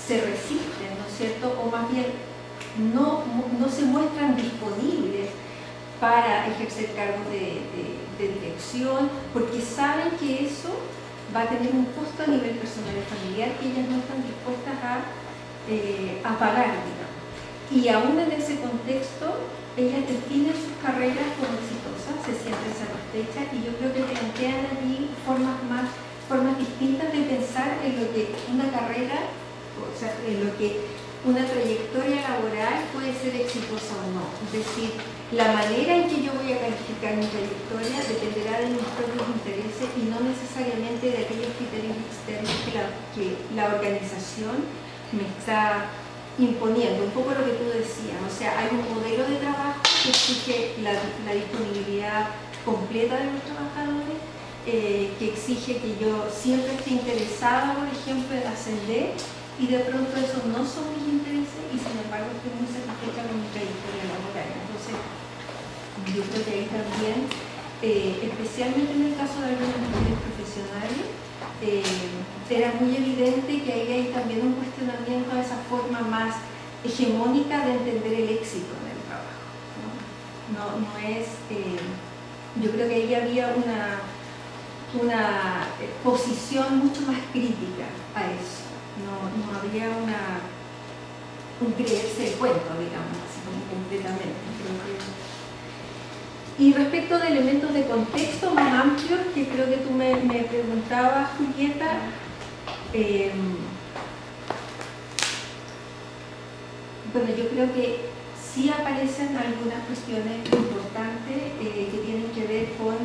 se resisten, ¿no es cierto? O más bien no se muestran disponibles para ejercer cargos de dirección, porque saben que eso va a tener un costo a nivel personal y familiar que ellas no están dispuestas a pagar, digamos. Y aún en ese contexto, ellas definen sus carreras como exitosas, se sienten satisfechas, y yo creo que plantean allí formas distintas de pensar en lo que una carrera, o sea, en lo que una trayectoria laboral puede ser exitosa o no. Es decir, la manera en que yo voy a calificar mi trayectoria dependerá de mis propios intereses y no necesariamente de aquellos criterios externos que la organización me está imponiendo. Un poco lo que tú decías, o sea, hay un modelo de trabajo que exige la disponibilidad completa de los trabajadores, que exige que yo siempre esté interesada, por ejemplo, en ascender, y de pronto eso no son mis intereses y sin embargo estoy muy satisfecha con mi trayectoria laboral. Entonces, yo creo que ahí también, especialmente en el caso de algunas mujeres profesionales, era muy evidente que ahí hay también un cuestionamiento a esa forma más hegemónica de entender el éxito en el trabajo, ¿no? No es, yo creo que ahí había una posición mucho más crítica a eso. No había un creerse el cuento, digamos, así como completamente. Y respecto de elementos de contexto más amplios, que creo que tú me preguntabas, Julieta, bueno, yo creo que sí aparecen algunas cuestiones importantes que tienen que ver con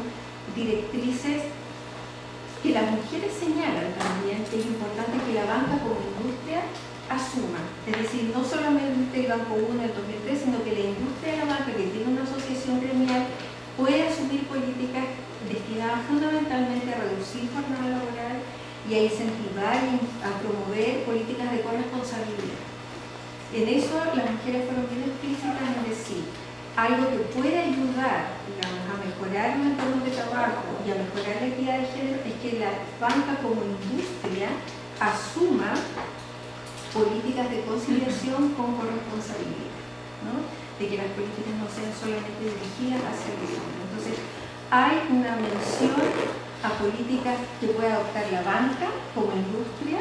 directrices que las mujeres señalan también, que es importante que la banca como industria asuma. Es decir, no solamente el Banco 1 en el 2003, sino que la industria de la banca, que tiene una asociación gremial, puede asumir políticas destinadas fundamentalmente a reducir jornada laboral y a incentivar y a promover políticas de corresponsabilidad. En eso las mujeres fueron bien explícitas en decir algo que puede ayudar, digamos, a mejorar los entornos de trabajo y a mejorar la equidad de género es que la banca como industria asuma políticas de conciliación con corresponsabilidad, ¿no? De que las políticas no sean solamente dirigidas hacia el gobierno. Entonces, hay una mención a políticas que puede adoptar la banca como industria,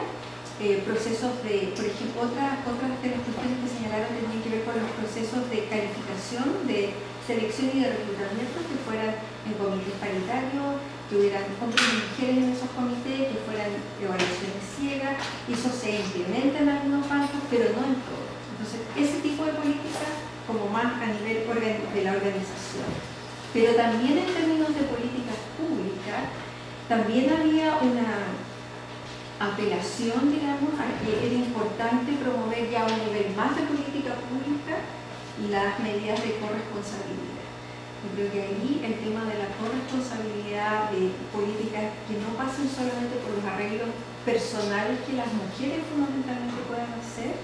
procesos de, por ejemplo, otras de las cuestiones que señalaron tenían que ver con los procesos de calificación, de selección y de reclutamiento que fueran en comités paritarios, que hubieran hombres y mujeres en esos comités, que fueran evaluaciones ciegas, y eso se implementa en algunos bancos, pero no en todos. Entonces, ese tipo de políticas como más a nivel de la organización. Pero también en términos de políticas públicas, también había una apelación, digamos, a que era importante promover ya a un nivel más de política pública las medidas de corresponsabilidad. Yo creo que ahí el tema de la corresponsabilidad de políticas que no pasen solamente por los arreglos personales que las mujeres fundamentalmente puedan hacer,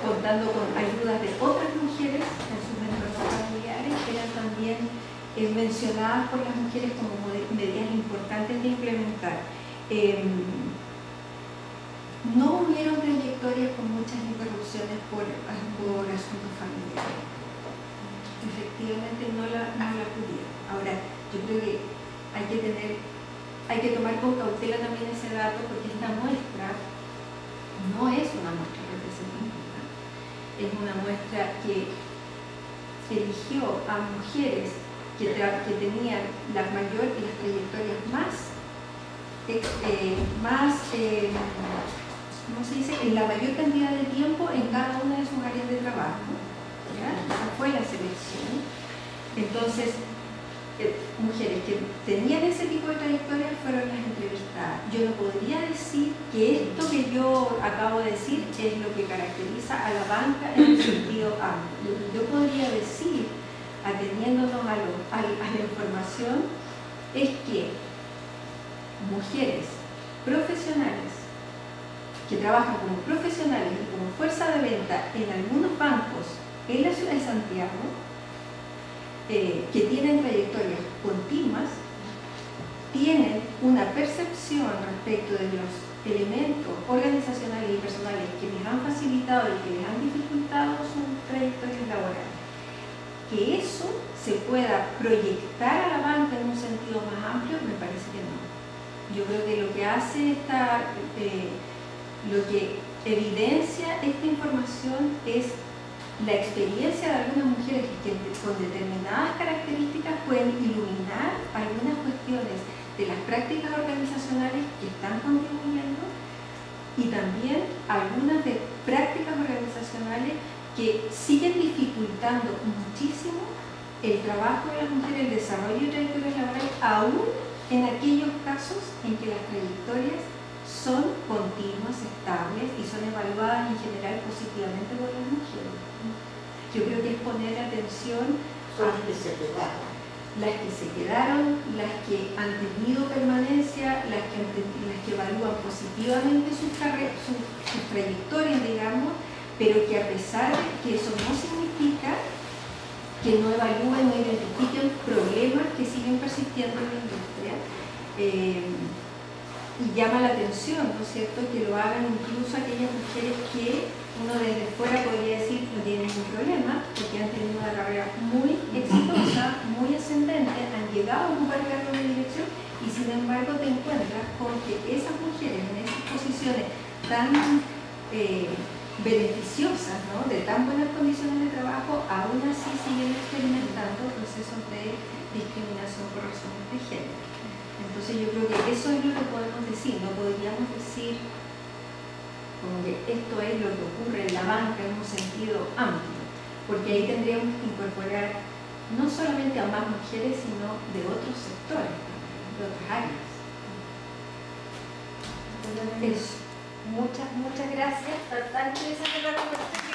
contando con ayudas de otras mujeres en sus entornos familiares, que eran también mencionadas por las mujeres como medidas importantes de implementar. No hubieron trayectorias con muchas interrupciones por asuntos familiares. Efectivamente no la pudieron. Ahora, yo creo que hay que tomar con cautela también ese dato, porque esta muestra no es una muestra representativa. Es una muestra que eligió a mujeres que tenían las mayores y las trayectorias ¿cómo se dice?, en la mayor cantidad de tiempo en cada una de sus áreas de trabajo. ¿Ya? Esa fue la selección. Entonces, mujeres que tenían ese tipo de trayectorias fueron las entrevistadas. Yo no podría decir que esto que yo acabo de decir es lo que caracteriza a la banca en el sentido amplio. Yo podría decir, ateniéndonos a la información, es que mujeres profesionales que trabajan como profesionales y como fuerza de venta en algunos bancos en la ciudad de Santiago, que tienen trayectorias continuas, tienen una percepción respecto de los elementos organizacionales y personales que les han facilitado y que les han dificultado sus trayectorias laborales. Que eso se pueda proyectar a la banca en un sentido más amplio, me parece que no. Yo creo que lo que hace lo que evidencia esta información es la experiencia de algunas mujeres que con determinadas características pueden iluminar algunas cuestiones de las prácticas organizacionales que están contribuyendo y también algunas de prácticas organizacionales que siguen dificultando muchísimo el trabajo de las mujeres, el desarrollo de trayectorias laborales, aún en aquellos casos en que las trayectorias son continuas, estables y son evaluadas en general positivamente por las mujeres. Yo creo que es poner atención Son las que se quedaron. Las que se quedaron, las que han tenido permanencia, las que evalúan positivamente sus trayectorias, digamos, pero que a pesar de que eso no significa que no evalúen, no identifiquen problemas que siguen persistiendo en la industria. Y llama la atención, ¿no es cierto?, que lo hagan incluso aquellas mujeres que uno desde fuera podría decir no tiene ningún problema, porque han tenido una carrera muy exitosa, muy ascendente, han llegado a ocupar cargos de dirección y sin embargo te encuentras con que esas mujeres en esas posiciones tan beneficiosas, ¿no? De tan buenas condiciones de trabajo, aún así siguen experimentando procesos de discriminación por razones de género. Entonces yo creo que eso es lo que podemos decir, no podríamos decir como que esto es lo que ocurre en la banca en un sentido amplio, porque ahí tendríamos que incorporar no solamente a más mujeres, sino de otros sectores, de otras áreas. Eso. Muchas gracias. Tan interesante la conversación.